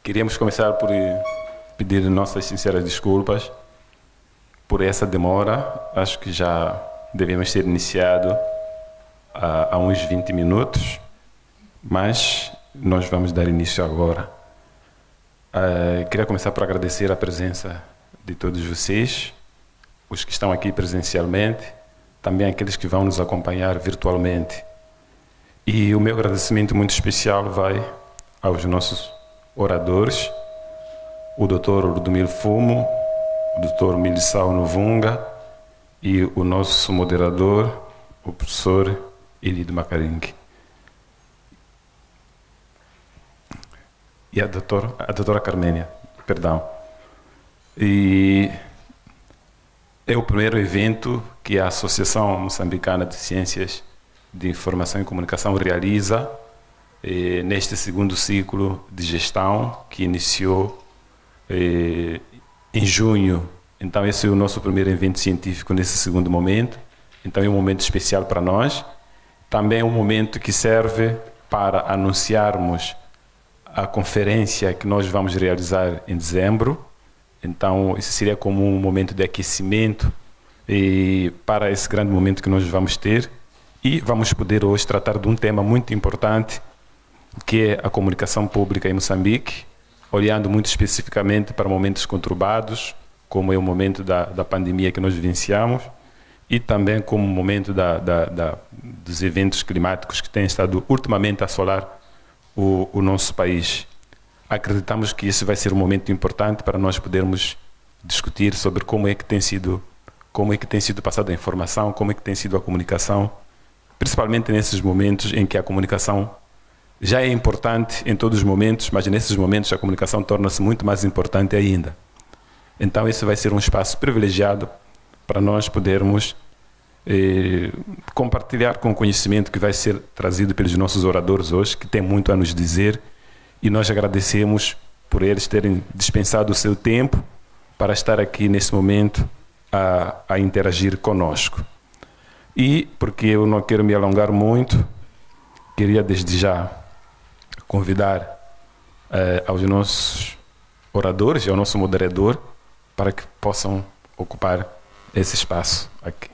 Queríamos começar por pedir nossas sinceras desculpas por essa demora. Acho que já devíamos ter iniciado há uns 20 minutos, mas nós vamos dar início agora. Queria começar por agradecer a presença de todos vocês, os que estão aqui presencialmente, também aqueles que vão nos acompanhar virtualmente. E o meu agradecimento muito especial vai aos nossos oradores, o Dr. Ludomiro Fumo, o Dr. Milissao Novunga e o nosso moderador, o professor Elidio Macaringue. E a doutora Carménia, perdão. E é o primeiro evento que a Associação Moçambicana de Ciências de Informação e Comunicação realiza neste segundo ciclo de gestão que iniciou em junho. Então esse é o nosso primeiro evento científico nesse segundo momento. Então é um momento especial para nós. Também é um momento que serve para anunciarmos a conferência que nós vamos realizar em dezembro. Então esse seria como um momento de aquecimento para esse grande momento que nós vamos ter. E vamos poder hoje tratar de um tema muito importante, que é a comunicação pública em Moçambique, olhando muito especificamente para momentos conturbados, como é o momento da pandemia que nós vivenciamos, e também como o momento dos eventos climáticos que têm estado ultimamente a assolar o nosso país. Acreditamos que esse vai ser um momento importante para nós podermos discutir sobre como é que tem sido passada a informação, como é que tem sido a comunicação, principalmente nesses momentos em que a comunicação já é importante em todos os momentos, mas nesses momentos a comunicação torna-se muito mais importante ainda. Então esse vai ser um espaço privilegiado para nós podermos compartilhar com o conhecimento que vai ser trazido pelos nossos oradores hoje, que tem muito a nos dizer, e nós agradecemos por eles terem dispensado o seu tempo para estar aqui nesse momento a interagir conosco. E, porque eu não quero me alongar muito, queria desde já convidar aos nossos oradores e ao nosso moderador para que possam ocupar esse espaço aqui.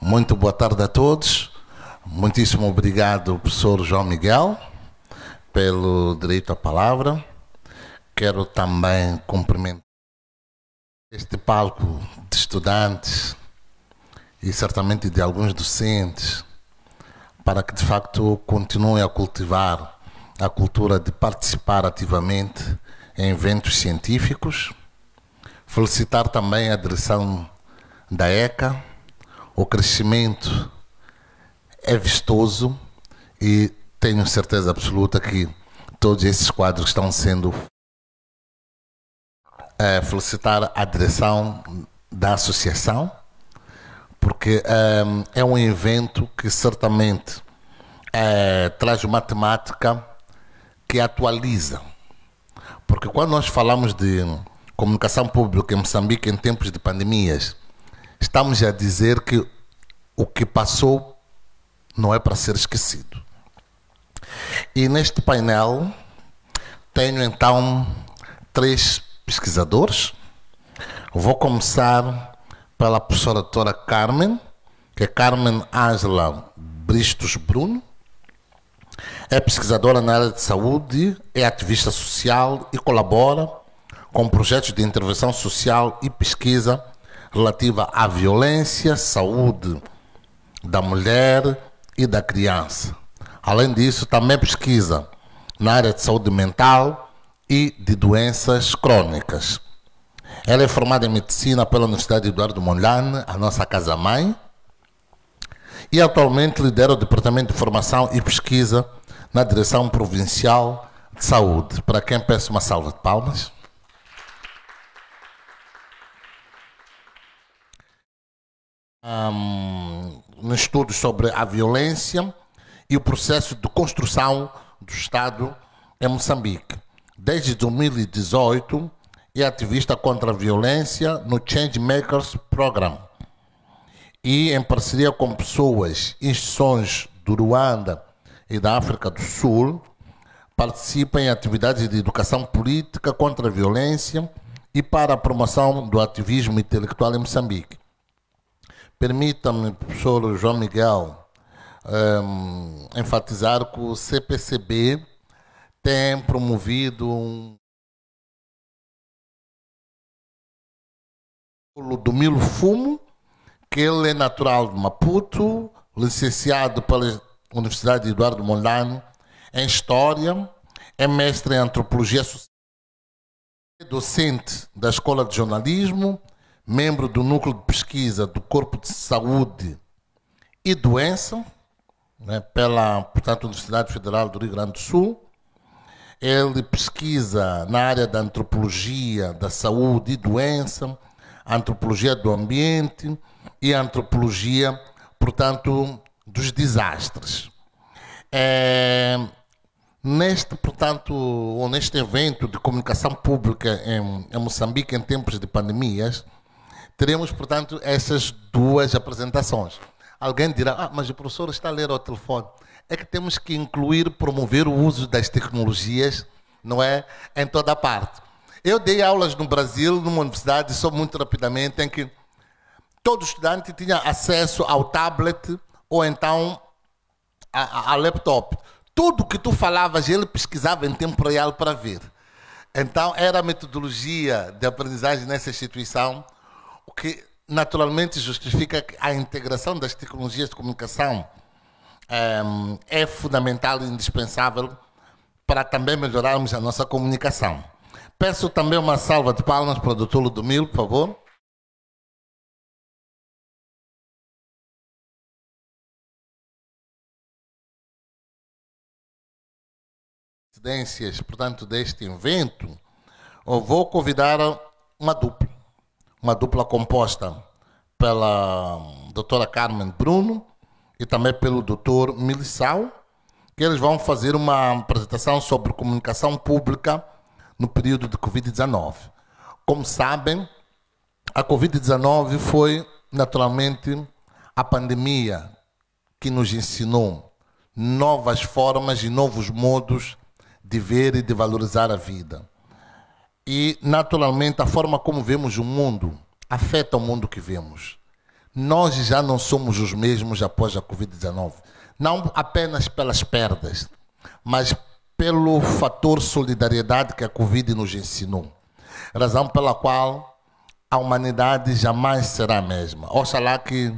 Muito boa tarde a todos. Muitíssimo obrigado, professor João Miguel, pelo direito à palavra. Quero também cumprimentar este palco de estudantes e certamente de alguns docentes, para que de facto continuem a cultivar a cultura de participar ativamente em eventos científicos. Felicitar também a direção da ECA. O crescimento é vistoso e tenho certeza absoluta que todos esses quadros estão sendo... felicitar a direção da associação, porque é um evento que certamente traz uma temática que atualiza. Porque quando nós falamos de comunicação pública em Moçambique em tempos de pandemias, estamos a dizer que o que passou não é para ser esquecido. E neste painel tenho então 3 pesquisadores. Vou começar pela professora doutora Carmen, que é Carmen Ângela Bristos Bruno. É pesquisadora na área de saúde, é ativista social e colabora com projetos de intervenção social e pesquisa relativa à violência, saúde da mulher e da criança. Além disso, também pesquisa na área de saúde mental e de doenças crônicas. Ela é formada em medicina pela Universidade Eduardo Mondlane, a nossa casa-mãe, e atualmente lidera o Departamento de Formação e Pesquisa na Direção Provincial de Saúde, para quem peço uma salva de palmas. No estudo sobre a violência e o processo de construção do Estado em Moçambique. Desde 2018, é ativista contra a violência no Changemakers Program e, em parceria com pessoas e instituições do Ruanda e da África do Sul, participa em atividades de educação política contra a violência e para a promoção do ativismo intelectual em Moçambique. Permita-me, professor João Miguel, enfatizar que o CPCB tem promovido do Milo Fumo, que ele é natural de Maputo, licenciado pela Universidade Eduardo Mondlane em História, é mestre em Antropologia Social, docente da Escola de Jornalismo, membro do Núcleo de Pesquisa do Corpo de Saúde e Doença, né, pela, portanto, Universidade Federal do Rio Grande do Sul. Ele pesquisa na área da antropologia da saúde e doença, antropologia do ambiente e antropologia, portanto, dos desastres. Neste evento de comunicação pública em Moçambique em tempos de pandemias, teremos, portanto, essas duas apresentações. Alguém dirá, mas o professor está a ler ao telefone. É que temos que incluir, promover o uso das tecnologias, não é, em toda a parte. Eu dei aulas no Brasil, numa universidade, só muito rapidamente, em que todo estudante tinha acesso ao tablet ou então a laptop. Tudo que tu falavas, ele pesquisava em tempo real para ver. Então, era a metodologia de aprendizagem nessa instituição, o que naturalmente justifica que a integração das tecnologias de comunicação é fundamental e indispensável para também melhorarmos a nossa comunicação. Peço também uma salva de palmas para o Dr. Ludomiro, por favor. Portanto, deste evento, eu vou convidar uma dupla composta pela doutora Carmen Bruno e também pelo doutor Milissau, que eles vão fazer uma apresentação sobre comunicação pública no período de Covid-19. Como sabem, a Covid-19 foi, naturalmente, a pandemia que nos ensinou novas formas e novos modos de ver e de valorizar a vida. E, naturalmente, a forma como vemos o mundo afeta o mundo que vemos. Nós já não somos os mesmos após a Covid-19. Não apenas pelas perdas, mas pelo fator solidariedade que a Covid nos ensinou. Razão pela qual a humanidade jamais será a mesma. Oxalá que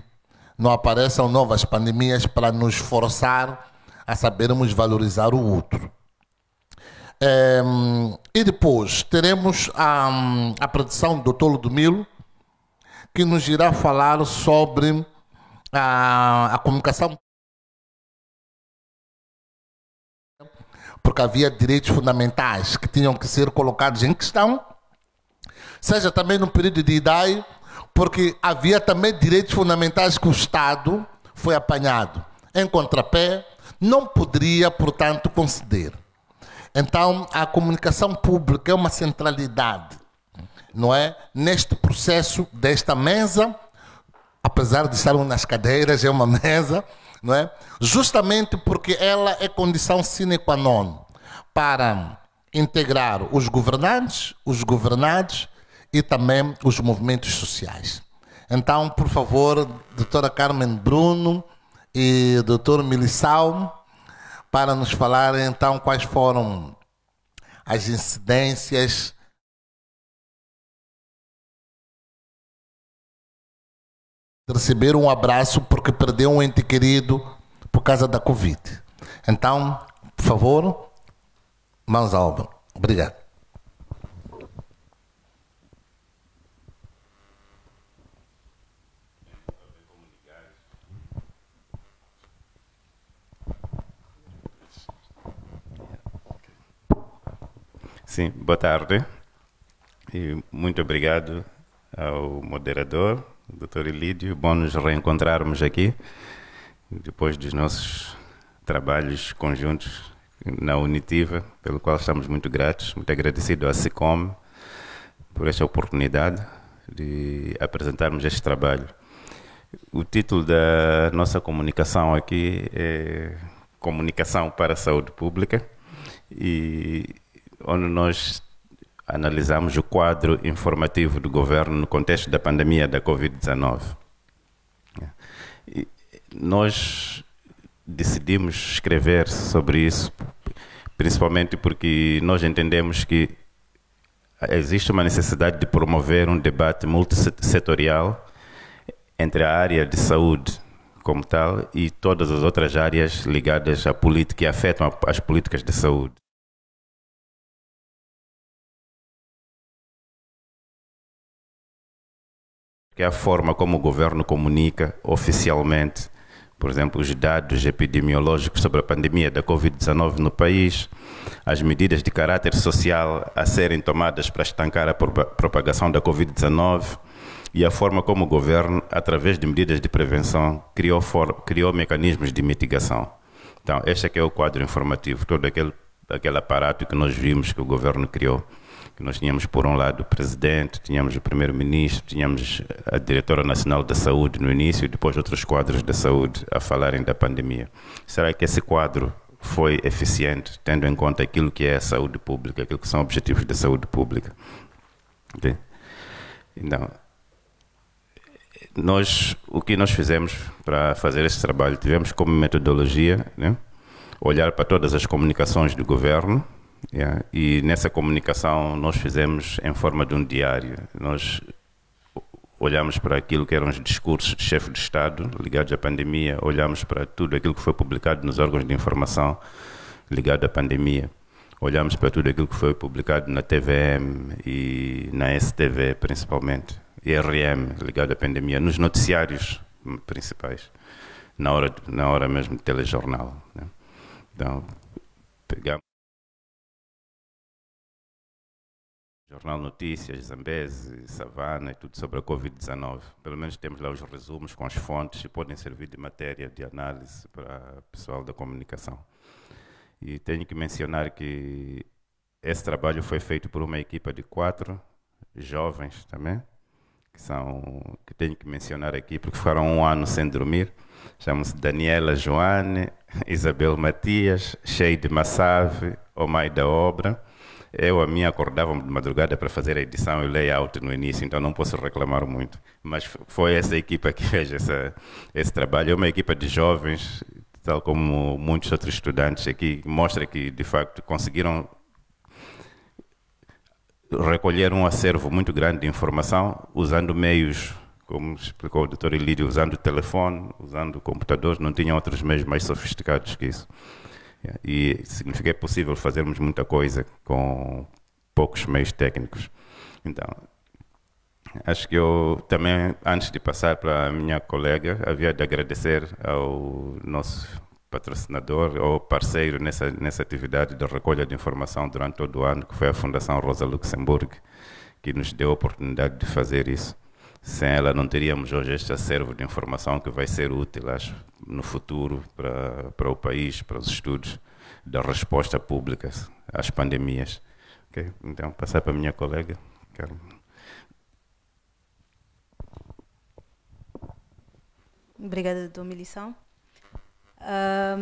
não apareçam novas pandemias para nos forçar a sabermos valorizar o outro. E depois teremos a produção do Dr. Ludomiro, que nos irá falar sobre a comunicação, porque havia direitos fundamentais que tinham que ser colocados em questão, seja também no período de idade, porque havia também direitos fundamentais que o Estado foi apanhado em contrapé, não poderia, portanto, conceder. Então, a comunicação pública é uma centralidade, não é? Neste processo desta mesa, apesar de estarmos nas cadeiras, é uma mesa, não é? Justamente porque ela é condição sine qua non para integrar os governantes, os governados e também os movimentos sociais. Então, por favor, doutora Carmen Bruno e doutor Milissau, para nos falar então quais foram as incidências de receber um abraço porque perdeu um ente querido por causa da Covid. Então, por favor, mãos à obra. Obrigado. Sim, boa tarde e muito obrigado ao moderador, Dr. Elídio. Bom nos reencontrarmos aqui depois dos nossos trabalhos conjuntos na Unitiva, pelo qual estamos muito gratos, muito agradecidos à SICOM por esta oportunidade de apresentarmos este trabalho. O título da nossa comunicação aqui é Comunicação para a Saúde Pública, e onde nós analisamos o quadro informativo do governo no contexto da pandemia da Covid-19. Nós decidimos escrever sobre isso, principalmente porque nós entendemos que existe uma necessidade de promover um debate multissetorial entre a área de saúde como tal e todas as outras áreas ligadas à política e afetam as políticas de saúde. Que é a forma como o governo comunica oficialmente, por exemplo, os dados epidemiológicos sobre a pandemia da Covid-19 no país, as medidas de caráter social a serem tomadas para estancar a propagação da Covid-19 e a forma como o governo, através de medidas de prevenção, criou mecanismos de mitigação. Então, este aqui é o quadro informativo, todo aquele aparato que nós vimos que o governo criou. Que nós tínhamos, por um lado, o presidente, tínhamos o primeiro-ministro, tínhamos a diretora nacional da saúde no início e depois outros quadros da saúde a falarem da pandemia. Será que esse quadro foi eficiente, tendo em conta aquilo que é a saúde pública, aquilo que são objetivos da saúde pública? Okay. Então, o que nós fizemos para fazer esse trabalho, tivemos como metodologia, né, olhar para todas as comunicações do governo. E nessa comunicação nós fizemos em forma de um diário. Nós olhamos para aquilo que eram os discursos de chefe de Estado ligados à pandemia, olhamos para tudo aquilo que foi publicado nos órgãos de informação ligado à pandemia, olhamos para tudo aquilo que foi publicado na TVM e na STV principalmente, e RM ligado à pandemia, nos noticiários principais, na hora mesmo de telejornal, né? Então, pegamos Jornal Notícias, Zambeze, Savana e tudo sobre a Covid-19. Pelo menos temos lá os resumos com as fontes e podem servir de matéria de análise para o pessoal da comunicação. E tenho que mencionar que esse trabalho foi feito por uma equipa de 4 jovens também, que tenho que mencionar aqui porque ficaram 1 ano sem dormir. Chamam-se Daniela Joane, Isabel Matias, Sheide Massave, Omai da Obra. Eu, a minha, acordava de madrugada para fazer a edição e o layout no início, então não posso reclamar muito. Mas foi essa equipa que fez esse trabalho. É uma equipa de jovens, tal como muitos outros estudantes aqui, mostra que, de facto, conseguiram recolher um acervo muito grande de informação, usando meios, como explicou o Dr. Ilídio, usando telefone, usando computadores, não tinham outros meios mais sofisticados que isso. E significa que é possível fazermos muita coisa com poucos meios técnicos. Então, acho que eu também, antes de passar para a minha colega, havia de agradecer ao nosso patrocinador ou parceiro nessa atividade de recolha de informação durante todo o ano, que foi a Fundação Rosa Luxemburgo, que nos deu a oportunidade de fazer isso. Sem ela não teríamos hoje este acervo de informação que vai ser útil, acho, no futuro para o país, para os estudos da resposta pública às pandemias. Okay? Então, passar para a minha colega. Obrigada, Dr. Milição.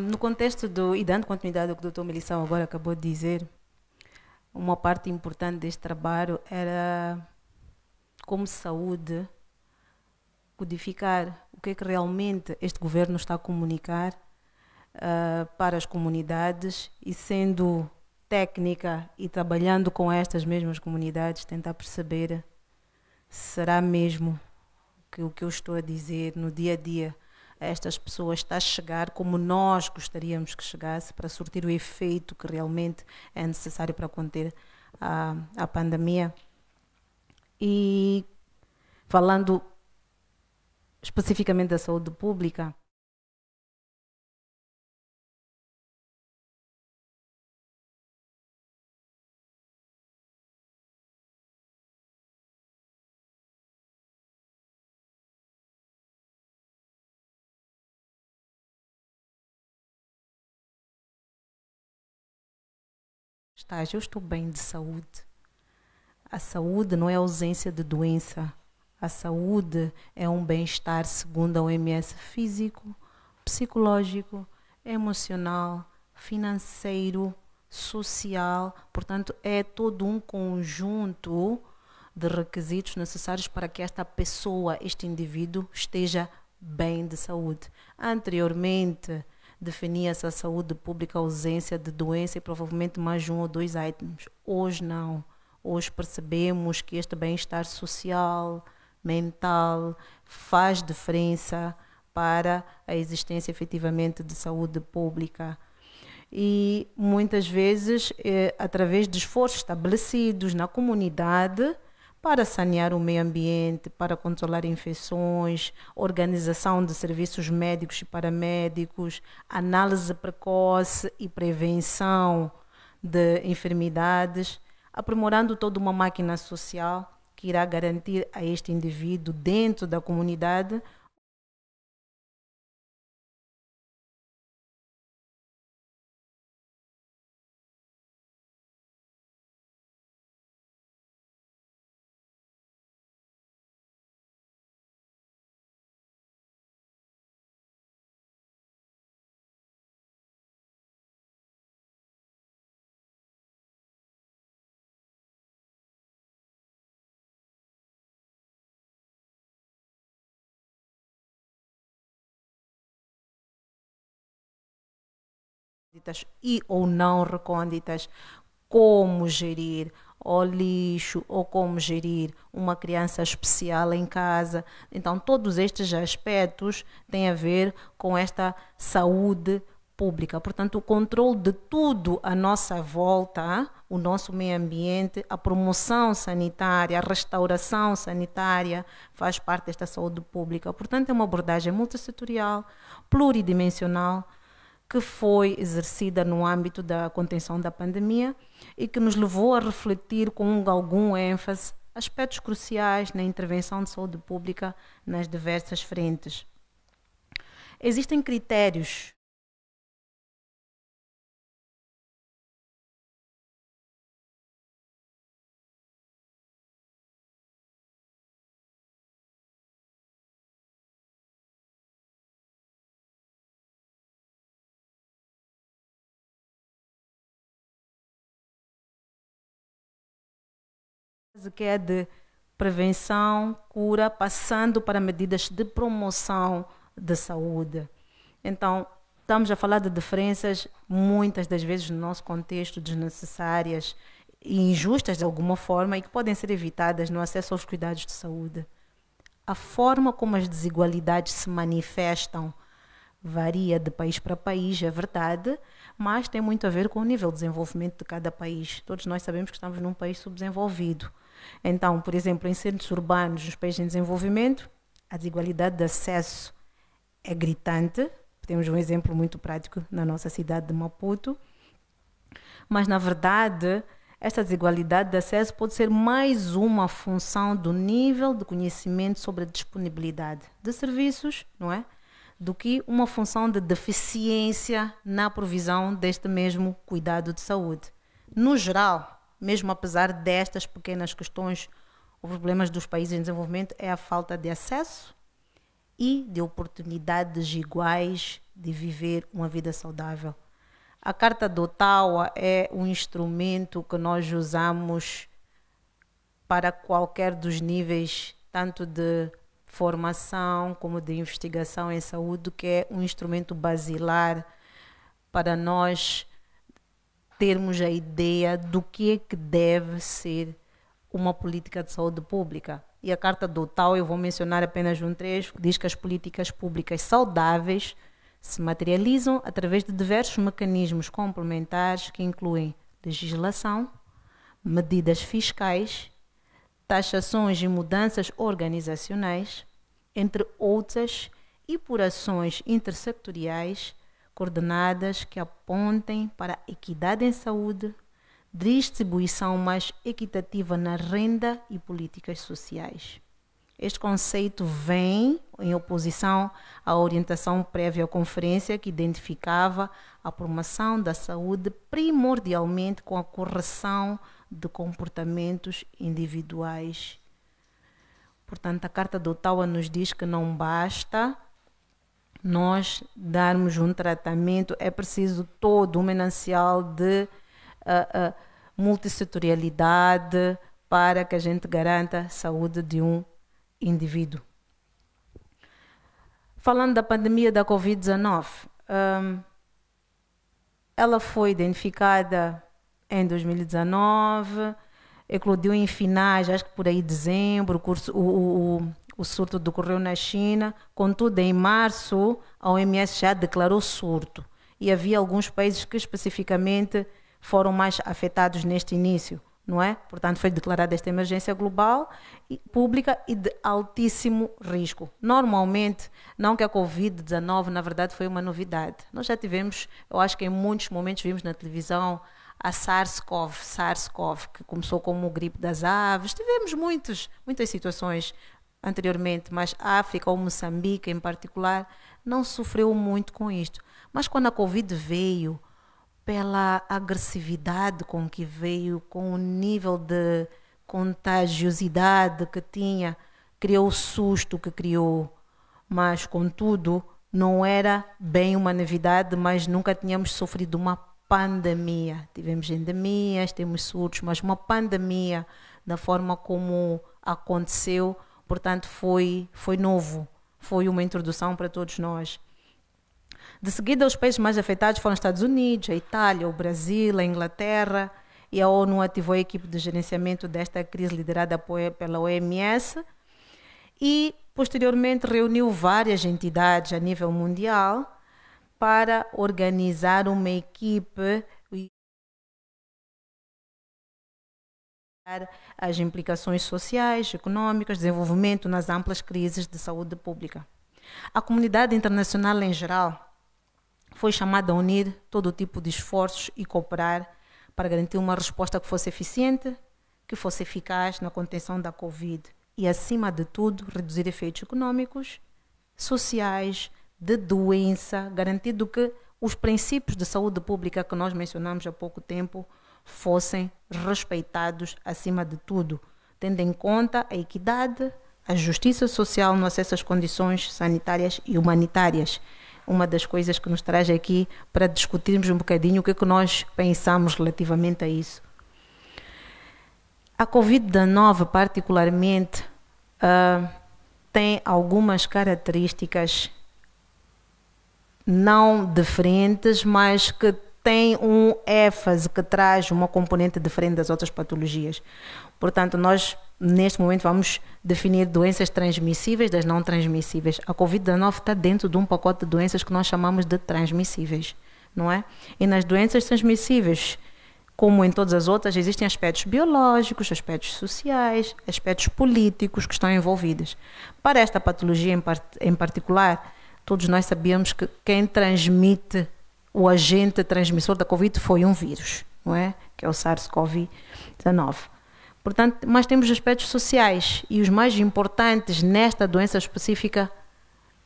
No contexto e dando continuidade ao que o Dr. Milição agora acabou de dizer, uma parte importante deste trabalho era como saúde codificar o que é que realmente este governo está a comunicar para as comunidades e, sendo técnica e trabalhando com estas mesmas comunidades, tentar perceber se será mesmo que o que eu estou a dizer no dia a dia a estas pessoas está a chegar como nós gostaríamos que chegasse, para surtir o efeito que realmente é necessário para conter a pandemia. E falando especificamente da saúde pública, estás? Eu estou bem de saúde. A saúde não é ausência de doença. A saúde é um bem-estar segundo a OMS físico, psicológico, emocional, financeiro, social. Portanto, é todo um conjunto de requisitos necessários para que esta pessoa, este indivíduo, esteja bem de saúde. Anteriormente, definia-se a saúde pública a ausência de doença e provavelmente mais um ou dois itens. Hoje não. Hoje percebemos que este bem-estar social, mental, faz diferença para a existência efetivamente de saúde pública. E muitas vezes, através de esforços estabelecidos na comunidade, para sanear o meio ambiente, para controlar infecções, organização de serviços médicos e paramédicos, análise precoce e prevenção de enfermidades, aprimorando toda uma máquina social que irá garantir a este indivíduo dentro da comunidade e ou não recônditas, como gerir o lixo ou como gerir uma criança especial em casa. Então, todos estes aspectos têm a ver com esta saúde pública. Portanto, o controle de tudo à nossa volta, o nosso meio ambiente, a promoção sanitária, a restauração sanitária, faz parte desta saúde pública. Portanto, é uma abordagem multissetorial, pluridimensional, que foi exercida no âmbito da contenção da pandemia e que nos levou a refletir com algum ênfase aspectos cruciais na intervenção de saúde pública nas diversas frentes. Existem critérios que é de prevenção, cura, passando para medidas de promoção de saúde. Então, estamos a falar de diferenças, muitas das vezes no nosso contexto, desnecessárias e injustas de alguma forma e que podem ser evitadas no acesso aos cuidados de saúde. A forma como as desigualdades se manifestam varia de país para país, é verdade, mas tem muito a ver com o nível de desenvolvimento de cada país. Todos nós sabemos que estamos num país subdesenvolvido. Então, por exemplo, em centros urbanos, nos países em desenvolvimento, a desigualdade de acesso é gritante. Temos um exemplo muito prático na nossa cidade de Maputo. Mas, na verdade, esta desigualdade de acesso pode ser mais uma função do nível de conhecimento sobre a disponibilidade de serviços, não é? Do que uma função de deficiência na provisão deste mesmo cuidado de saúde. No geral, mesmo apesar destas pequenas questões, os problemas dos países em desenvolvimento é a falta de acesso e de oportunidades iguais de viver uma vida saudável. A Carta de Ottawa é um instrumento que nós usamos para qualquer dos níveis, tanto de formação como de investigação em saúde, que é um instrumento basilar para nós termos a ideia do que é que deve ser uma política de saúde pública. E a Carta do Ottawa, eu vou mencionar apenas um trecho, que diz que as políticas públicas saudáveis se materializam através de diversos mecanismos complementares que incluem legislação, medidas fiscais, taxações e mudanças organizacionais, entre outras, e por ações intersectoriais coordenadas que apontem para a equidade em saúde, distribuição mais equitativa na renda e políticas sociais. Este conceito vem em oposição à orientação prévia à conferência que identificava a promoção da saúde primordialmente com a correção de comportamentos individuais. Portanto, a Carta de Ottawa nos diz que não basta nós darmos um tratamento, é preciso todo um manancial de multissetorialidade para que a gente garanta a saúde de um indivíduo. Falando da pandemia da Covid-19, ela foi identificada em 2019, eclodiu em finais, acho que por aí dezembro, o surto decorreu na China, contudo em março a OMS já declarou surto e havia alguns países que especificamente foram mais afetados neste início, não é? Portanto, foi declarada esta emergência global, pública e de altíssimo risco. Normalmente, não que a Covid-19, na verdade, foi uma novidade. Nós já tivemos, eu acho que em muitos momentos vimos na televisão a SARS-CoV, que começou como gripe das aves. Tivemos muitas situações anteriormente, mas a África ou Moçambique em particular não sofreu muito com isto. Mas quando a Covid veio, pela agressividade com que veio, com o nível de contagiosidade que tinha, criou o susto que criou. Mas, contudo, não era bem uma novidade, mas nunca tínhamos sofrido uma pandemia. Tivemos endemias, temos surtos, mas uma pandemia, da forma como aconteceu, portanto, foi novo. Foi uma introdução para todos nós. De seguida, os países mais afetados foram os Estados Unidos, a Itália, o Brasil, a Inglaterra, e a ONU ativou a equipe de gerenciamento desta crise liderada pela OMS e, posteriormente, reuniu várias entidades a nível mundial para organizar uma equipe e as implicações sociais, econômicas, desenvolvimento nas amplas crises de saúde pública. A comunidade internacional em geral foi chamada a unir todo tipo de esforços e cooperar para garantir uma resposta que fosse eficiente, que fosse eficaz na contenção da Covid e, acima de tudo, reduzir efeitos econômicos, sociais, de doença, garantindo que os princípios de saúde pública que nós mencionamos há pouco tempo fossem respeitados acima de tudo, tendo em conta a equidade, a justiça social no acesso às condições sanitárias e humanitárias. Uma das coisas que nos traz aqui para discutirmos um bocadinho o que é que nós pensamos relativamente a isso. A Covid-19, particularmente, tem algumas características não diferentes, mas que tem um énfase que traz uma componente diferente das outras patologias. Portanto, nós neste momento vamos definir doenças transmissíveis das não transmissíveis. A Covid-19 está dentro de um pacote de doenças que nós chamamos de transmissíveis, não é? E nas doenças transmissíveis, como em todas as outras, existem aspectos biológicos, aspectos sociais, aspectos políticos que estão envolvidos. Para esta patologia em particular, todos nós sabíamos que quem transmite, o agente transmissor da Covid foi um vírus, não é? Que é o SARS-CoV-19. Portanto, mas temos aspectos sociais e os mais importantes nesta doença específica,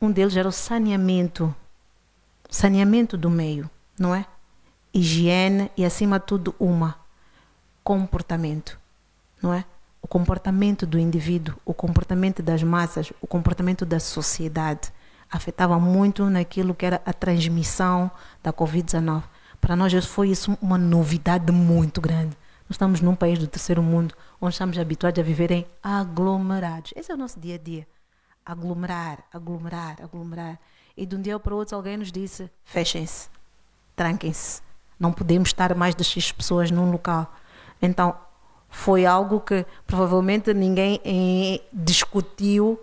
um deles era o saneamento do meio, não é? Higiene e, acima de tudo, comportamento, não é? O comportamento do indivíduo, o comportamento das massas, o comportamento da sociedade afetava muito naquilo que era a transmissão da Covid-19. Para nós foi isso uma novidade muito grande. Nós estamos num país do terceiro mundo, onde estamos habituados a viver em aglomerados. Esse é o nosso dia a dia. Aglomerar. E de um dia para o outro alguém nos disse, fechem-se, tranquem-se. Não podemos estar mais de X pessoas num local. Então, foi algo que provavelmente ninguém discutiu,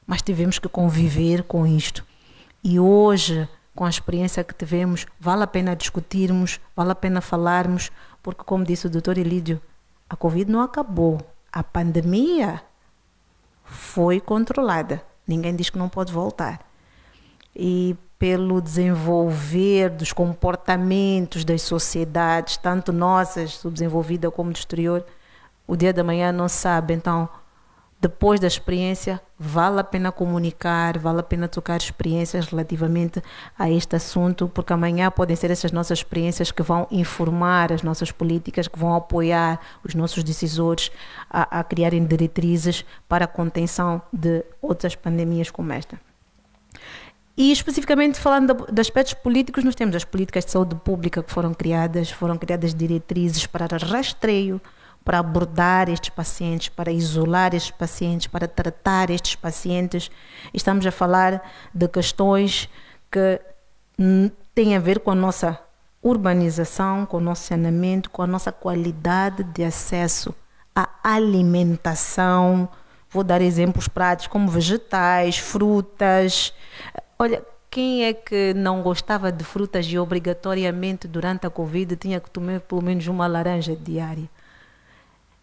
mas tivemos que conviver com isto. E hoje, com a experiência que tivemos, vale a pena discutirmos, vale a pena falarmos, porque, como disse o Dr. Elídio, a Covid não acabou. A pandemia foi controlada. Ninguém diz que não pode voltar. E pelo desenvolver dos comportamentos das sociedades, tanto nossas, subdesenvolvidas, como do exterior, o dia da manhã não se sabe. Então, depois da experiência, vale a pena comunicar, vale a pena trocar experiências relativamente a este assunto, porque amanhã podem ser essas nossas experiências que vão informar as nossas políticas, que vão apoiar os nossos decisores a criarem diretrizes para a contenção de outras pandemias como esta. E especificamente falando de aspectos políticos, nós temos as políticas de saúde pública que foram criadas diretrizes para rastreio, para abordar estes pacientes, para isolar estes pacientes, para tratar estes pacientes. Estamos a falar de questões que têm a ver com a nossa urbanização, com o nosso saneamento, com a nossa qualidade de acesso à alimentação. Vou dar exemplos práticos como vegetais, frutas. Olha, quem é que não gostava de frutas e obrigatoriamente durante a Covid tinha que tomar pelo menos uma laranja diária?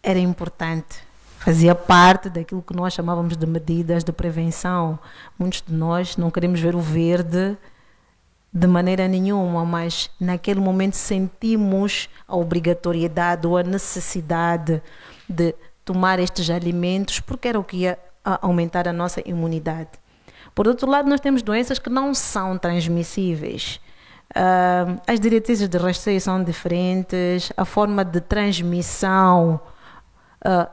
Era importante, fazia parte daquilo que nós chamávamos de medidas de prevenção. Muitos de nós não queremos ver o verde de maneira nenhuma, mas naquele momento sentimos a obrigatoriedade ou a necessidade de tomar estes alimentos porque era o que ia aumentar a nossa imunidade. Por outro lado, nós temos doenças que não são transmissíveis. As diretrizes de rastreio são diferentes, a forma de transmissão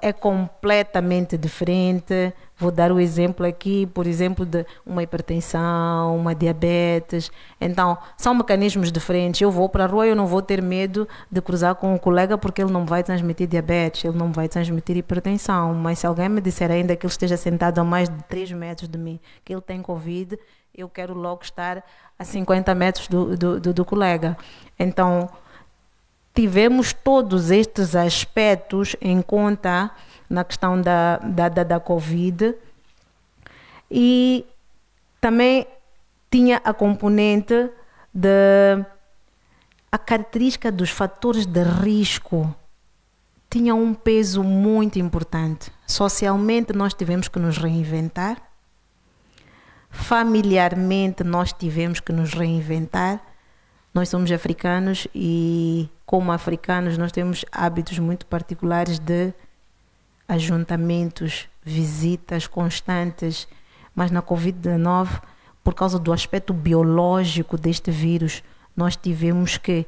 é completamente diferente. Vou dar o exemplo aqui, por exemplo, de uma hipertensão, uma diabetes. Então, são mecanismos diferentes. Eu vou para a rua e eu não vou ter medo de cruzar com um colega porque ele não vai transmitir diabetes, ele não vai transmitir hipertensão. Mas se alguém me disser ainda que ele esteja sentado a mais de 3 metros de mim, que ele tem Covid, eu quero logo estar a 50 metros do colega. Então, tivemos todos estes aspectos em conta na questão da Covid e também tinha a componente a característica dos fatores de risco tinha um peso muito importante. Socialmente nós tivemos que nos reinventar, familiarmente nós tivemos que nos reinventar. Nós somos africanos e, como africanos, nós temos hábitos muito particulares de ajuntamentos, visitas constantes. Mas na Covid-19, por causa do aspecto biológico deste vírus, nós tivemos que,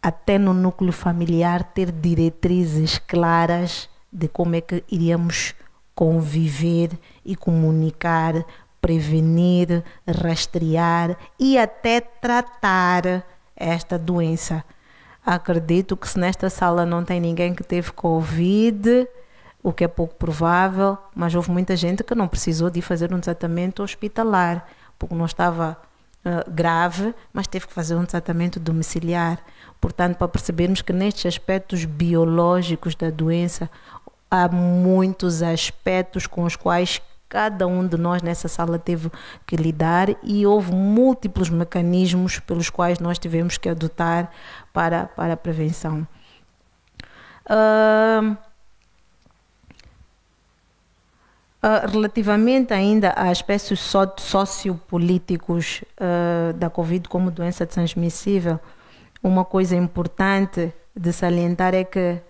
até no núcleo familiar, ter diretrizes claras de como é que iríamos conviver e comunicar, prevenir, rastrear e até tratar esta doença. Acredito que se nesta sala não tem ninguém que teve Covid, o que é pouco provável, mas houve muita gente que não precisou de fazer um tratamento hospitalar, porque não estava grave, mas teve que fazer um tratamento domiciliar. Portanto, para percebermos que nestes aspectos biológicos da doença, há muitos aspectos com os quais cada um de nós nessa sala teve que lidar e houve múltiplos mecanismos pelos quais nós tivemos que adotar para a prevenção. Relativamente ainda a aspectos sociopolíticos da Covid como doença transmissível, uma coisa importante de salientar é que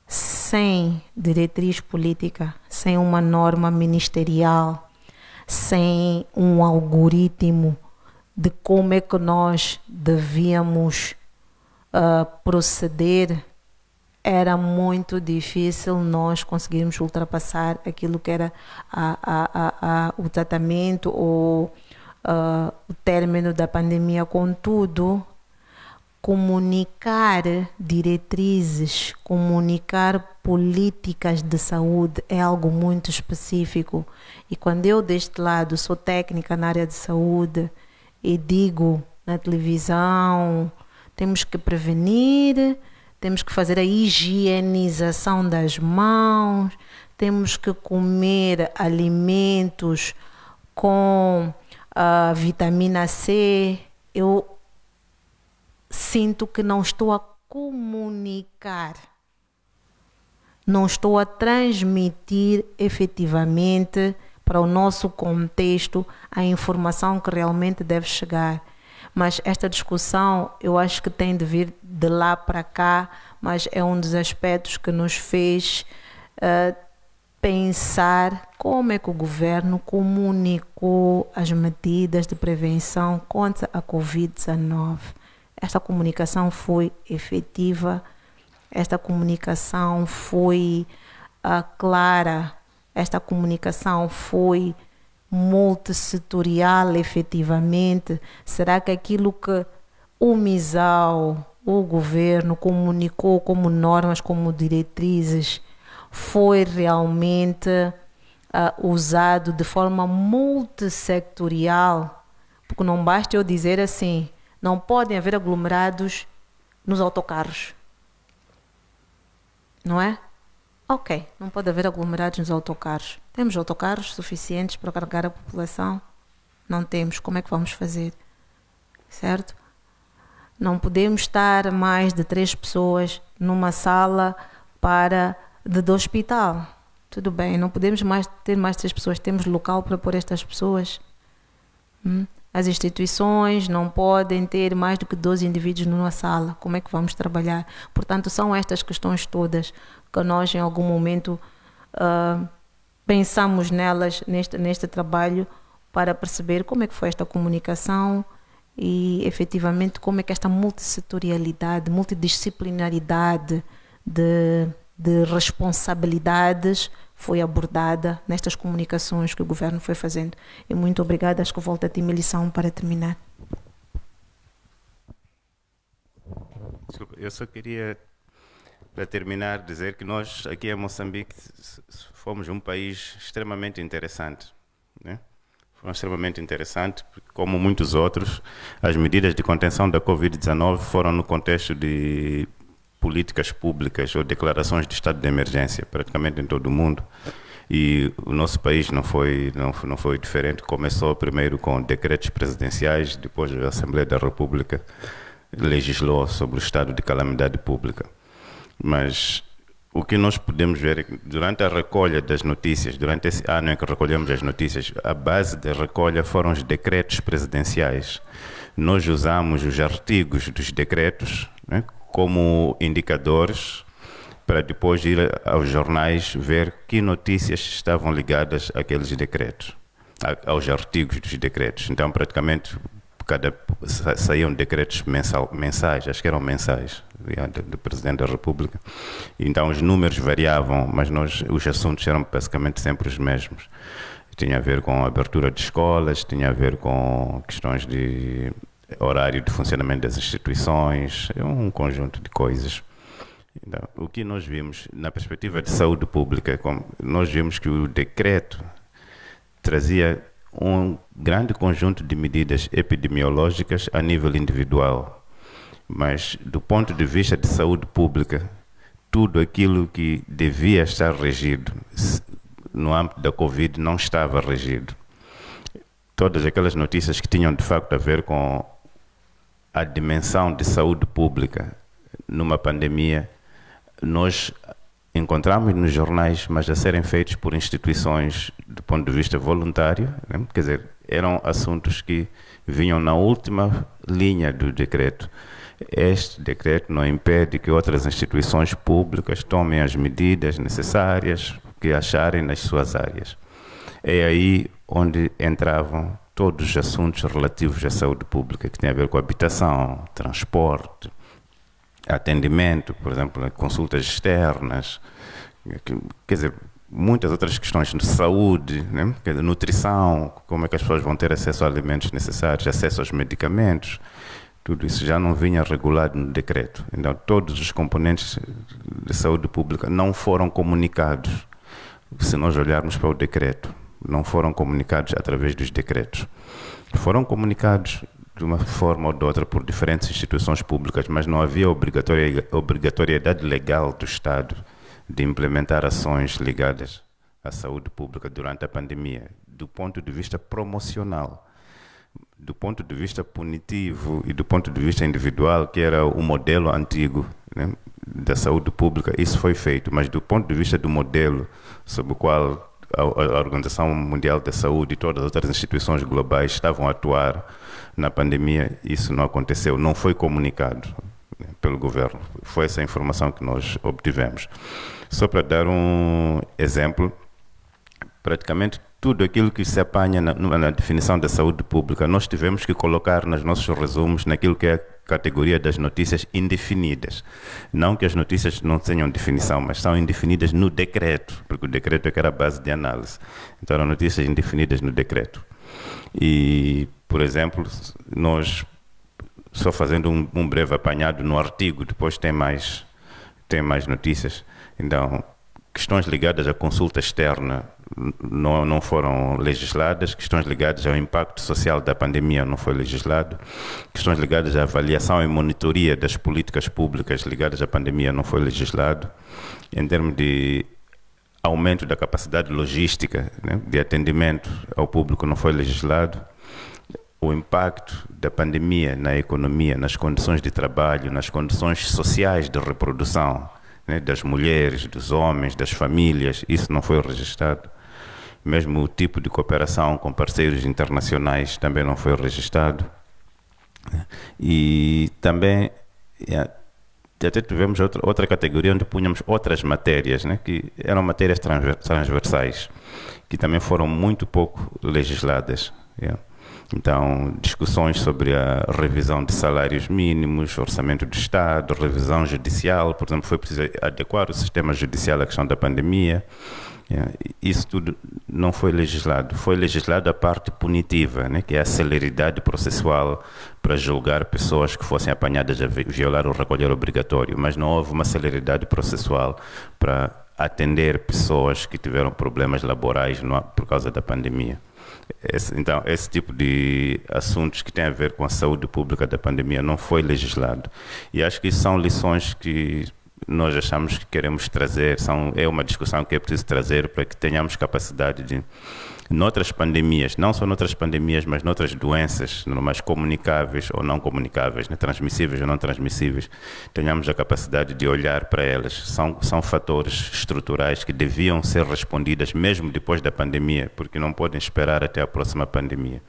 sem diretriz política, sem uma norma ministerial, sem um algoritmo de como é que nós devíamos proceder, era muito difícil nós conseguirmos ultrapassar aquilo que era o tratamento ou o término da pandemia. Contudo, comunicar diretrizes, comunicar políticas de saúde é algo muito específico. E quando eu deste lado sou técnica na área de saúde e digo na televisão, temos que prevenir, temos que fazer a higienização das mãos, temos que comer alimentos com vitamina C, eu sinto que não estou a comunicar, não estou a transmitir efetivamente para o nosso contexto a informação que realmente deve chegar. Mas esta discussão eu acho que tem de vir de lá para cá, mas é um dos aspectos que nos fez pensar como é que o governo comunicou as medidas de prevenção contra a Covid-19. Esta comunicação foi efetiva, esta comunicação foi clara, esta comunicação foi multissetorial efetivamente. Será que aquilo que o MISAL, o governo, comunicou como normas, como diretrizes, foi realmente usado de forma multissectorial? Porque não basta eu dizer assim, não podem haver aglomerados nos autocarros, não é? Ok, não pode haver aglomerados nos autocarros. Temos autocarros suficientes para carregar a população? Não temos. Como é que vamos fazer? Certo? Não podemos estar mais de 3 pessoas numa sala do hospital. Tudo bem, não podemos ter mais de 3 pessoas. Temos local para pôr estas pessoas. As instituições não podem ter mais do que 12 indivíduos numa sala. Como é que vamos trabalhar? Portanto, são estas questões todas que nós, em algum momento, pensamos nelas, neste trabalho, para perceber como é que foi esta comunicação e, efetivamente, como é que esta multissetorialidade, multidisciplinaridade de responsabilidades foi abordada nestas comunicações que o governo foi fazendo. E muito obrigada. Acho que volto a ter minha lição para terminar. Desculpa, eu só queria, para terminar, dizer que nós, aqui em Moçambique, fomos um país extremamente interessante, né? Foi extremamente interessante, porque, como muitos outros, as medidas de contenção da Covid-19 foram no contexto de políticas públicas ou declarações de estado de emergência, praticamente em todo o mundo. E o nosso país não foi diferente. Começou primeiro com decretos presidenciais, depois a Assembleia da República legislou sobre o estado de calamidade pública. Mas o que nós podemos ver é que durante a recolha das notícias, durante esse ano em que recolhemos as notícias, a base da recolha foram os decretos presidenciais. Nós usamos os artigos dos decretos, né, como indicadores para depois ir aos jornais ver que notícias estavam ligadas àqueles decretos, aos artigos dos decretos. Então, praticamente, saíam decretos mensais, acho que eram mensais, do Presidente da República. Então, os números variavam, mas os assuntos eram basicamente sempre os mesmos. Tinha a ver com a abertura de escolas, tinha a ver com questões de horário de funcionamento das instituições, um conjunto de coisas. Então, o que nós vimos na perspectiva de saúde pública, nós vimos que o decreto trazia um grande conjunto de medidas epidemiológicas a nível individual, mas do ponto de vista de saúde pública, tudo aquilo que devia estar regido no âmbito da Covid não estava regido. Todas aquelas notícias que tinham de facto a ver com a dimensão de saúde pública numa pandemia, nós encontramos nos jornais, mas a serem feitos por instituições do ponto de vista voluntário, né? Quer dizer, eram assuntos que vinham na última linha do decreto. Este decreto não impede que outras instituições públicas tomem as medidas necessárias que acharem nas suas áreas. É aí onde entravam todos os assuntos relativos à saúde pública, que tem a ver com habitação, transporte, atendimento, por exemplo, consultas externas, quer dizer, muitas outras questões de saúde, né? Quer dizer, nutrição, como é que as pessoas vão ter acesso a alimentos necessários, acesso aos medicamentos, tudo isso já não vinha regulado no decreto. Então, todos os componentes de saúde pública não foram comunicados, se nós olharmos para o decreto. Não foram comunicados através dos decretos. Foram comunicados de uma forma ou de outra por diferentes instituições públicas, mas não havia obrigatoriedade legal do Estado de implementar ações ligadas à saúde pública durante a pandemia, do ponto de vista promocional. Do ponto de vista punitivo e do ponto de vista individual, que era o modelo antigo, né, da saúde pública, isso foi feito, mas do ponto de vista do modelo sob o qual a Organização Mundial da Saúde e todas as outras instituições globais estavam a atuar na pandemia, isso não aconteceu, não foi comunicado, né, pelo governo. Foi essa a informação que nós obtivemos. Só para dar um exemplo, praticamente tudo aquilo que se apanha na definição da saúde pública, nós tivemos que colocar nos nossos resumos naquilo que é a categoria das notícias indefinidas. Não que as notícias não tenham definição, mas são indefinidas no decreto, porque o decreto é que era a base de análise. Então eram notícias indefinidas no decreto. E, por exemplo, nós, só fazendo um breve apanhado no artigo, depois tem mais notícias. Então, questões ligadas à consulta externa não foram legisladas, questões ligadas ao impacto social da pandemia não foi legislado, questões ligadas à avaliação e monitoria das políticas públicas ligadas à pandemia não foi legislado, em termos de aumento da capacidade logística, né, de atendimento ao público não foi legislado, o impacto da pandemia na economia, nas condições de trabalho, nas condições sociais de reprodução, né, das mulheres, dos homens, das famílias, isso não foi registrado. Mesmo o tipo de cooperação com parceiros internacionais também não foi registrado. E também até tivemos outra categoria onde punhamos outras matérias, né, que eram matérias transversais, que também foram muito pouco legisladas. Então, discussões sobre a revisão de salários mínimos, orçamento do Estado, revisão judicial, por exemplo, foi preciso adequar o sistema judicial à questão da pandemia. Isso tudo não foi legislado. Foi legislado a parte punitiva, né, que é a celeridade processual para julgar pessoas que fossem apanhadas a violar o recolher obrigatório, mas não houve uma celeridade processual para atender pessoas que tiveram problemas laborais por causa da pandemia. Então, esse tipo de assuntos que têm a ver com a saúde pública da pandemia não foi legislado. E acho que isso são lições que nós achamos que queremos trazer, é uma discussão que é preciso trazer para que tenhamos capacidade de, noutras pandemias, não só noutras pandemias, mas noutras doenças mais comunicáveis ou não comunicáveis, né, transmissíveis ou não transmissíveis, tenhamos a capacidade de olhar para elas. São fatores estruturais que deviam ser respondidas mesmo depois da pandemia, porque não podem esperar até a próxima pandemia.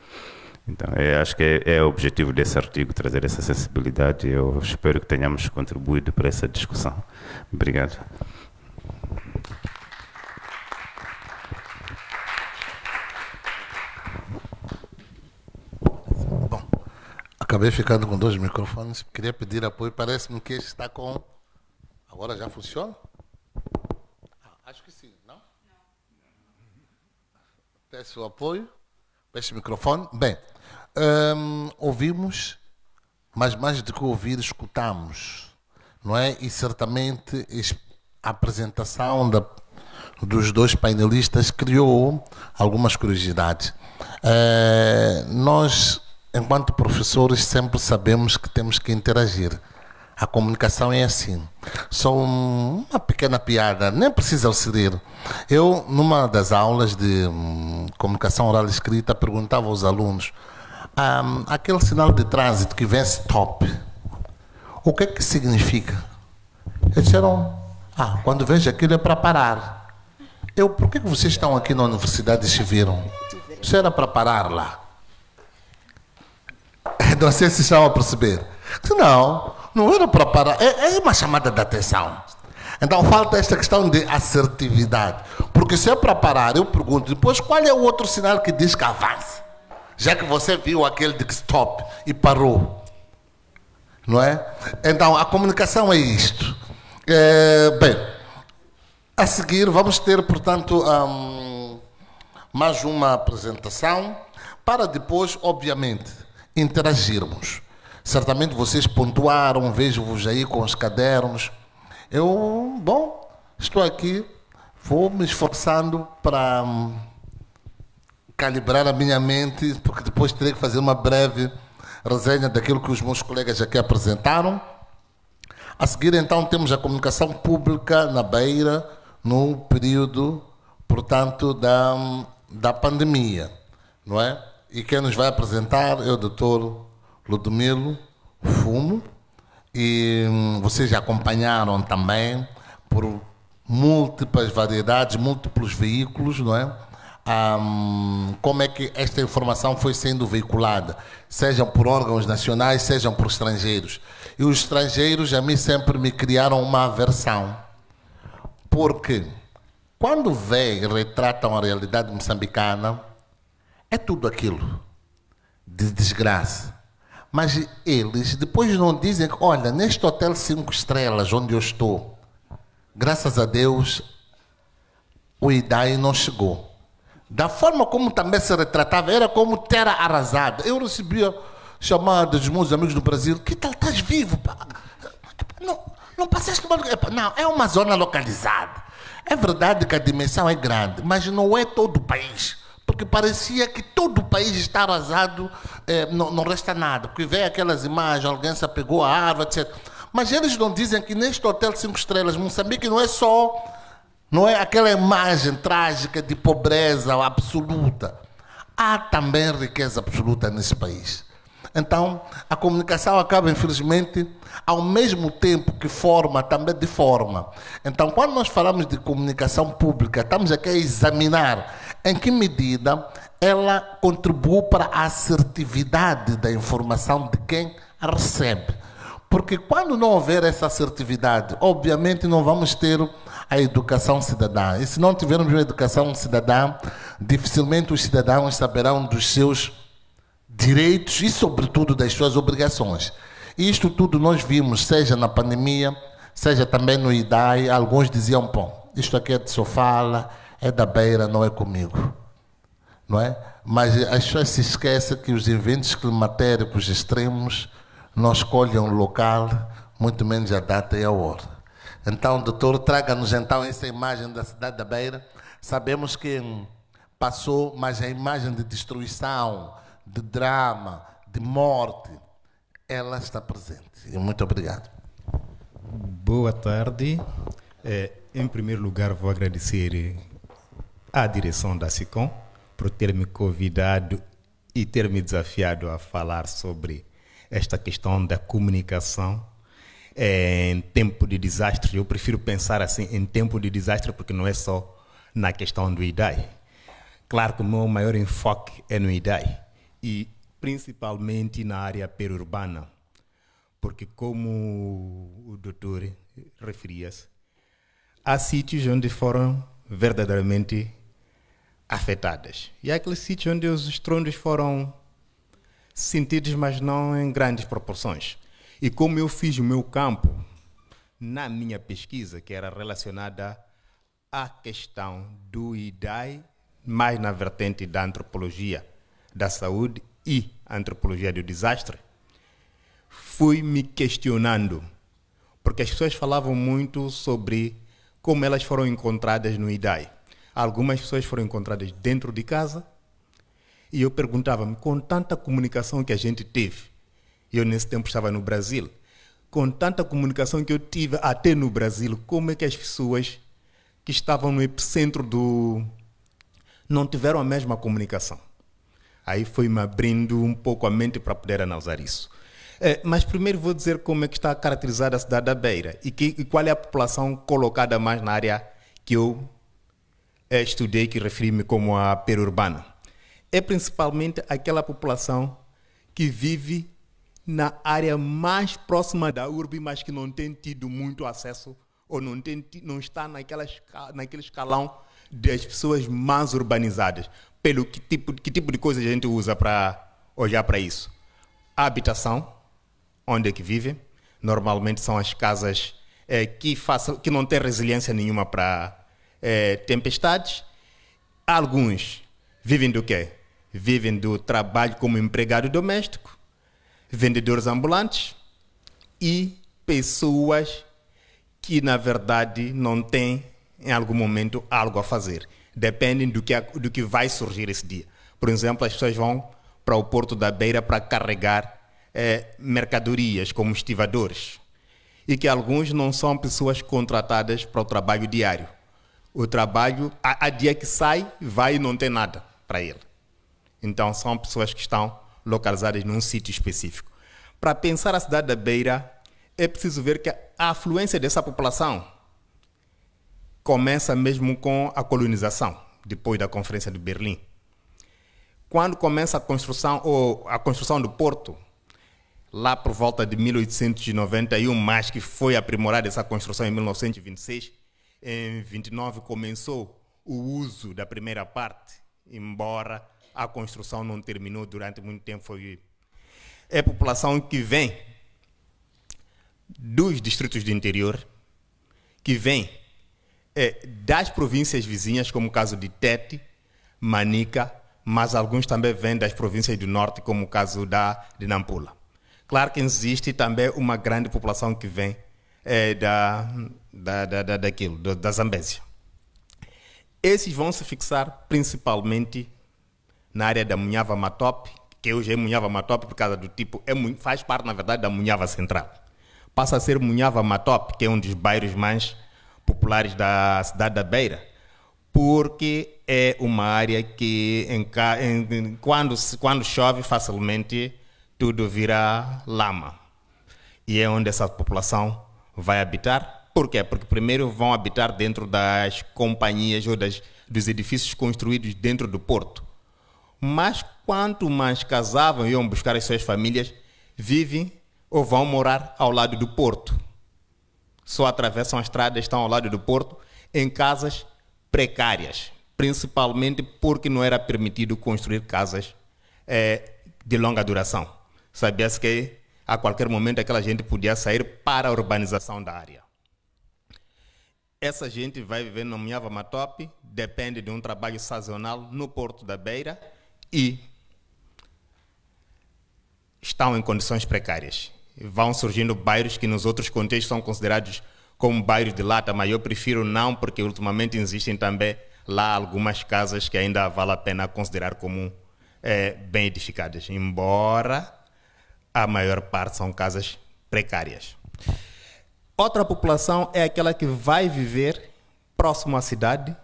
Então, acho que é o objetivo desse artigo, trazer essa sensibilidade. Eu espero que tenhamos contribuído para essa discussão. Obrigado. Bom, acabei ficando com 2 microfones. Queria pedir apoio. Parece-me que este está com... Agora já funciona? Acho que sim, não? Peço o apoio. Peço o microfone. Bem, ouvimos, mas mais do que ouvir, escutamos, não é? E certamente a apresentação dos 2 painelistas criou algumas curiosidades. Nós, enquanto professores, sempre sabemos que temos que interagir. A comunicação é assim. Só uma pequena piada, nem precisa ser. Eu, numa das aulas de comunicação oral e escrita, perguntava aos alunos, aquele sinal de trânsito que vem stop, o que é que significa? Eles disseram, quando vejo aquilo é para parar. Por que vocês estão aqui na universidade e se viram? Isso era para parar lá. Não sei se estão a perceber. Não era para parar. É uma chamada de atenção. Então falta esta questão de assertividade. Porque se é para parar, eu pergunto depois qual é o outro sinal que diz que avança. Já que você viu aquele de stop e parou. Não é? Então a comunicação é isto. Bem, a seguir vamos ter, portanto, mais uma apresentação para depois, obviamente, interagirmos. Certamente vocês pontuaram, vejo-vos aí com os cadernos. Estou aqui, vou me esforçando para calibrar a minha mente, porque depois terei que fazer uma breve resenha daquilo que os meus colegas aqui apresentaram. A seguir, então, temos a comunicação pública na Beira, no período, portanto, da pandemia, não é? E quem nos vai apresentar é o Dr. Ludmilo Fumo, e vocês já acompanharam também por múltiplas variedades, múltiplos veículos, não é? Como é que esta informação foi sendo veiculada, sejam por órgãos nacionais, sejam por estrangeiros. E os estrangeiros a mim sempre me criaram uma aversão, porque quando vêm e retratam a realidade moçambicana, é tudo aquilo de desgraça. Mas eles depois não dizem que, olha, neste hotel 5 estrelas onde eu estou, graças a Deus, o IDAI não chegou. Da forma como também se retratava, era como terra arrasada. Eu recebia chamadas dos meus amigos do Brasil, que tal, estás vivo? Pá? Não passaste mal. Não, é uma zona localizada. É verdade que a dimensão é grande, mas não é todo o país. Porque parecia que todo o país está arrasado, não resta nada. Porque vê aquelas imagens, alguém se apegou à árvore, etc. Mas eles não dizem que neste hotel 5 estrelas, Moçambique, não é só, não é aquela imagem trágica de pobreza absoluta. Há também riqueza absoluta nesse país. Então, a comunicação acaba, infelizmente, ao mesmo tempo que forma, também deforma. Então, quando nós falamos de comunicação pública, estamos aqui a examinar em que medida ela contribui para a assertividade da informação de quem a recebe. Porque quando não houver essa assertividade, obviamente não vamos ter a educação cidadã. E se não tivermos uma educação cidadã, dificilmente os cidadãos saberão dos seus direitos e, sobretudo, das suas obrigações. E isto tudo nós vimos, seja na pandemia, seja também no IDAI. Alguns diziam, bom, isto aqui é de Sofala, é da Beira, não é comigo. Não é? Mas as pessoas se esquecem que os eventos climatéricos extremos não escolhem um local, muito menos a data e a hora. Então, doutor, traga-nos então essa imagem da cidade da Beira. Sabemos que passou, mas a imagem de destruição, de drama, de morte, ela está presente. E muito obrigado. Boa tarde. Em primeiro lugar, vou agradecer à direção da SICOM por ter me convidado e ter me desafiado a falar sobre esta questão da comunicação em tempo de desastre. Eu prefiro pensar assim em tempo de desastre porque não é só na questão do IDAI. Claro que o meu maior enfoque é no IDAI e principalmente na área periurbana, porque como o doutor referia-se, há sítios onde foram verdadeiramente afetadas. E há aqueles sítios onde os estrondos foram sentidos, mas não em grandes proporções. E como eu fiz o meu campo na minha pesquisa, que era relacionada à questão do IDAI, mais na vertente da antropologia da saúde e antropologia do desastre, fui me questionando, porque as pessoas falavam muito sobre como elas foram encontradas no IDAI. Algumas pessoas foram encontradas dentro de casa, e eu perguntava-me, com tanta comunicação que a gente teve, eu nesse tempo estava no Brasil, com tanta comunicação que eu tive até no Brasil, como é que as pessoas que estavam no epicentro não tiveram a mesma comunicação? Aí foi-me abrindo um pouco a mente para poder analisar isso. Mas primeiro vou dizer como é que está caracterizada a cidade da Beira e qual é a população colocada mais na área que eu estudei, que referi-me como a periurbana. É principalmente aquela população que vive na área mais próxima da urbe, mas que não tem tido muito acesso ou não está naquele escalão das pessoas mais urbanizadas. Pelo que tipo de coisa a gente usa para olhar para isso? A habitação, onde é que vivem. Normalmente são as casas que não têm resiliência nenhuma para tempestades. Alguns vivem do quê? Vivem do trabalho como empregado doméstico, vendedores ambulantes e pessoas que, na verdade, não têm, em algum momento, algo a fazer. Dependem do que vai surgir esse dia. Por exemplo, as pessoas vão para o Porto da Beira para carregar mercadorias como estivadores. E que alguns não são pessoas contratadas para o trabalho diário. O trabalho, há dia que sai, vai e não tem nada para ele. Então, são pessoas que estão localizadas num sítio específico. Para pensar a cidade da Beira, é preciso ver que a afluência dessa população começa mesmo com a colonização, depois da Conferência de Berlim. Quando começa a construção do porto, lá por volta de 1891, mas que foi aprimorada essa construção em 1926, em 29 começou o uso da primeira parte, embora a construção não terminou durante muito tempo. É a população que vem dos distritos do interior, que vem das províncias vizinhas, como o caso de Tete, Manica, mas alguns também vêm das províncias do norte, como o caso de Nampula. Claro que existe também uma grande população que vem da Zambésia. Esses vão se fixar principalmente na área da Munhava Matope, que hoje é Munhava Matope por causa do tipo, faz parte, na verdade, da Munhava Central. Passa a ser Munhava Matope, que é um dos bairros mais populares da cidade da Beira, porque é uma área que quando chove facilmente tudo vira lama. E é onde essa população vai habitar. Por quê? Porque primeiro vão habitar dentro das companhias ou dos edifícios construídos dentro do porto. Mas quanto mais casavam e iam buscar as suas famílias, vivem ou vão morar ao lado do porto. Só atravessam a estrada, estão ao lado do porto, em casas precárias, principalmente porque não era permitido construir casas de longa duração. Sabia-se que a qualquer momento aquela gente podia sair para a urbanização da área. Essa gente vai viver no Munhava Matope, depende de um trabalho sazonal no Porto da Beira e estão em condições precárias. Vão surgindo bairros que nos outros contextos são considerados como bairros de lata, mas eu prefiro não, porque ultimamente existem também lá algumas casas que ainda vale a pena considerar como bem edificadas, embora a maior parte são casas precárias. Outra população é aquela que vai viver próximo à cidade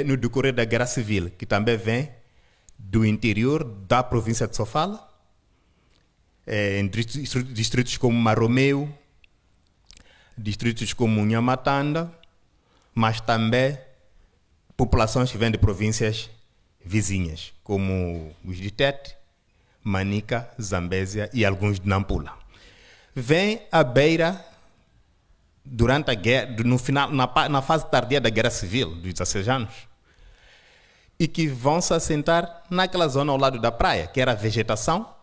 no decorrer da Guerra Civil, que também vem do interior da província de Sofala, em distritos como Maromeu, distritos como Nhamatanda, mas também populações que vêm de províncias vizinhas, como os de Tete, Manica, Zambésia e alguns de Nampula. Vêm à Beira durante a guerra, no final, na fase tardia da Guerra Civil, dos 16 anos, e que vão se assentar naquela zona ao lado da praia, que era vegetação,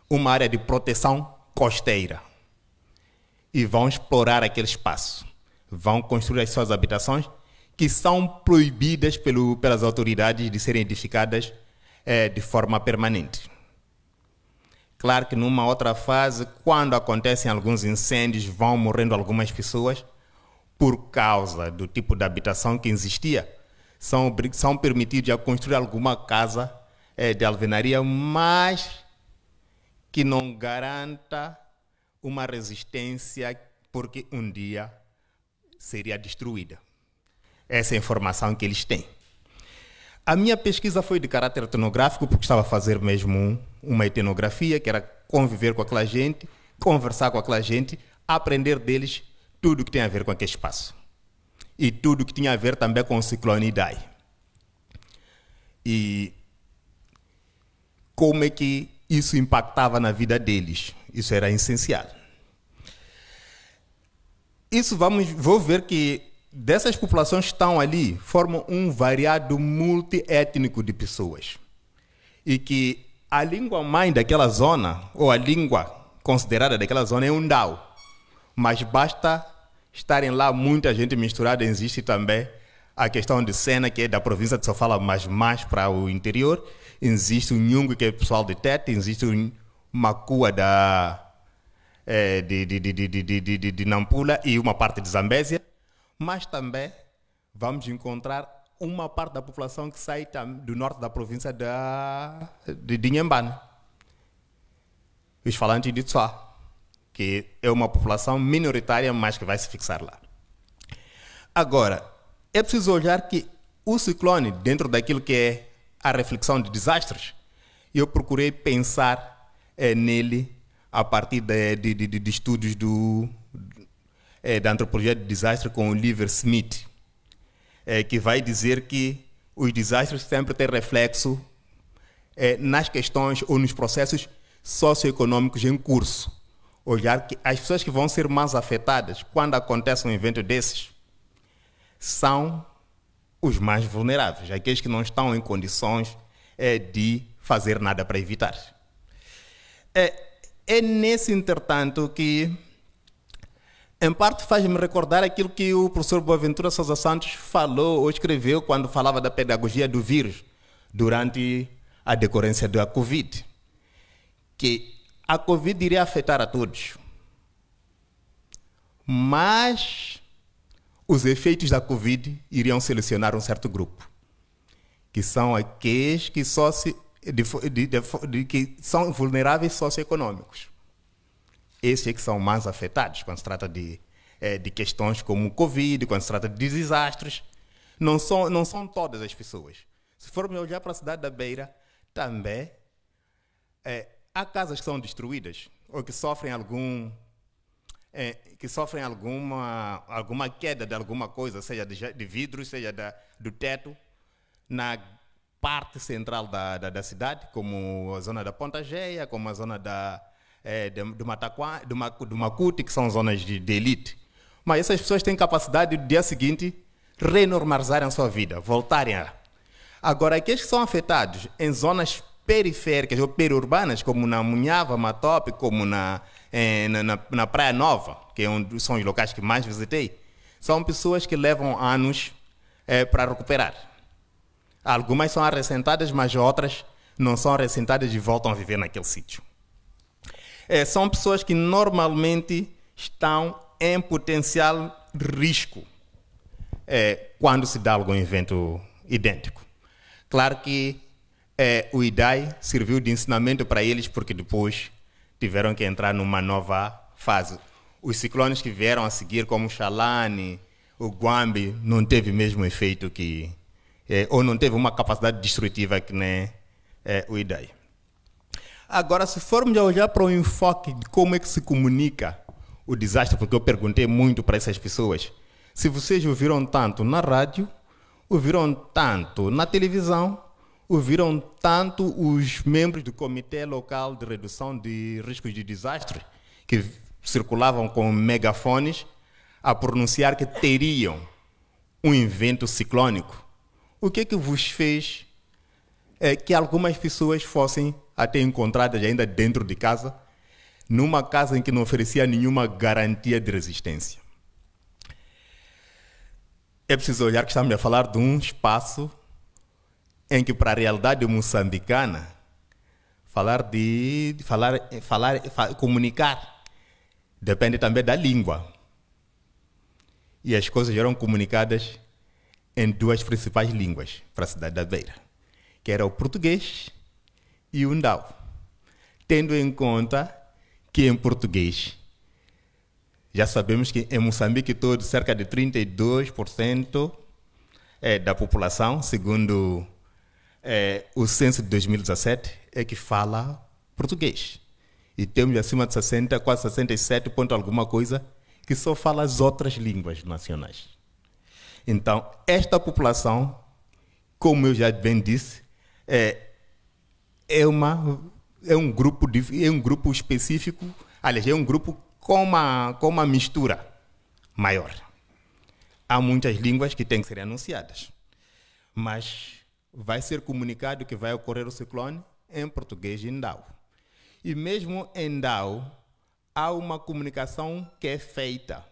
uma área de proteção costeira. E vão explorar aquele espaço. Vão construir as suas habitações, que são proibidas pelas autoridades de serem edificadas de forma permanente. Claro que numa outra fase, quando acontecem alguns incêndios, vão morrendo algumas pessoas por causa do tipo de habitação que existia. São permitidos a construir alguma casa de alvenaria, mas que não garanta uma resistência, porque um dia seria destruída. Essa é a informação que eles têm. A minha pesquisa foi de caráter etnográfico, porque estava a fazer mesmo uma etnografia, que era conviver com aquela gente, conversar com aquela gente, aprender deles tudo o que tem a ver com aquele espaço. E tudo o que tinha a ver também com o ciclone Idai. E como é que isso impactava na vida deles. Isso era essencial. Vou ver que dessas populações que estão ali, formam um variado multiétnico de pessoas. E que a língua mãe daquela zona, ou a língua considerada daquela zona, é um Ndao. Mas basta estarem lá muita gente misturada. Existe também a questão de Sena, que é da província de Sofala, mas mais para o interior. Existe o Nhungu, que é pessoal de Tete. Existe o Makua de Nampula e uma parte de Zambésia. Mas também vamos encontrar uma parte da população que sai do norte da província de Inhambane, os falantes de Tsua, que é uma população minoritária, mas que vai se fixar lá. Agora, é preciso olhar que o ciclone, dentro daquilo que é a reflexão de desastres, eu procurei pensar nele a partir de estudos da antropologia de desastre com o Oliver Smith, que vai dizer que os desastres sempre têm reflexo nas questões ou nos processos socioeconômicos em curso. Olhar que as pessoas que vão ser mais afetadas quando acontece um evento desses são os mais vulneráveis, aqueles que não estão em condições de fazer nada para evitar. É nesse, entretanto, que, em parte, faz-me recordar aquilo que o professor Boaventura Sousa Santos falou ou escreveu quando falava da pedagogia do vírus durante a decorrência da Covid, que a Covid iria afetar a todos, mas os efeitos da Covid iriam selecionar um certo grupo, que são aqueles que que são vulneráveis socioeconômicos. Esses é que são mais afetados quando se trata de questões como Covid, quando se trata de desastres. Não são todas as pessoas. Se formos olhar para a cidade da Beira, também há casas que são destruídas ou que sofrem alguma queda de alguma coisa, seja de vidros, seja do teto, na parte central da cidade, como a zona da Ponta Geia, como a zona do Mataquá, do Macuti, que são zonas de elite. Mas essas pessoas têm capacidade de, no dia seguinte, renormalizarem a sua vida, voltarem a... Agora, aqueles que são afetados em zonas periféricas ou periurbanas, como na Munhava, Matope, como na Praia Nova, que são os locais que mais visitei, são pessoas que levam anos para recuperar. Algumas são arrecentadas, mas outras não são arrecentadas e voltam a viver naquele sítio. São pessoas que normalmente estão em potencial risco quando se dá algum evento idêntico. Claro que o IDAI serviu de ensinamento para eles, porque depois tiveram que entrar numa nova fase. Os ciclones que vieram a seguir, como o Xalane, o Guambi, não teve o mesmo efeito ou não teve uma capacidade destrutiva que nem o IDAI. Agora, se formos olhar para o enfoque de como é que se comunica o desastre, porque eu perguntei muito para essas pessoas, se vocês ouviram tanto na rádio, ouviram tanto na televisão, ouviram tanto os membros do Comitê Local de Redução de Riscos de Desastre, que circulavam com megafones a pronunciar que teriam um evento ciclônico. O que é que vos fez que algumas pessoas fossem até encontradas ainda dentro de casa, numa casa em que não oferecia nenhuma garantia de resistência? É preciso olhar que estamos a falar de um espaço em que, para a realidade moçambicana, comunicar depende também da língua. E as coisas eram comunicadas em duas principais línguas para a cidade da Beira, que era o português e o ndau. Tendo em conta que em português, já sabemos que em Moçambique todo, cerca de 32% da população, segundo o censo de 2017, é que fala português. E temos acima de 60, quase 67 ponto alguma coisa, que só fala as outras línguas nacionais. Então, esta população, como eu já bem disse, é um grupo específico, aliás, é um grupo com uma mistura maior. Há muitas línguas que têm que ser anunciadas, mas vai ser comunicado que vai ocorrer o ciclone em português e ndau. E mesmo em ndau, há uma comunicação que é feita.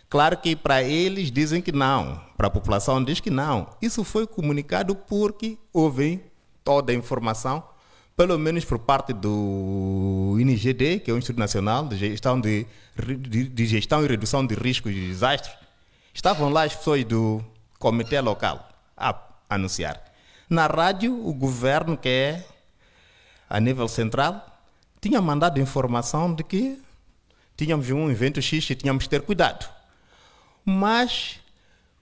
Claro que para eles dizem que não, para a população diz que não. Isso foi comunicado porque houve toda a informação, pelo menos por parte do INGD, que é o Instituto Nacional de Gestão, de Gestão e Redução de Riscos de Desastres. Estavam lá as pessoas do Comitê Local a anunciar. Na rádio, o governo, que é a nível central, tinha mandado informação de que tínhamos um evento X e tínhamos que ter cuidado. Mas,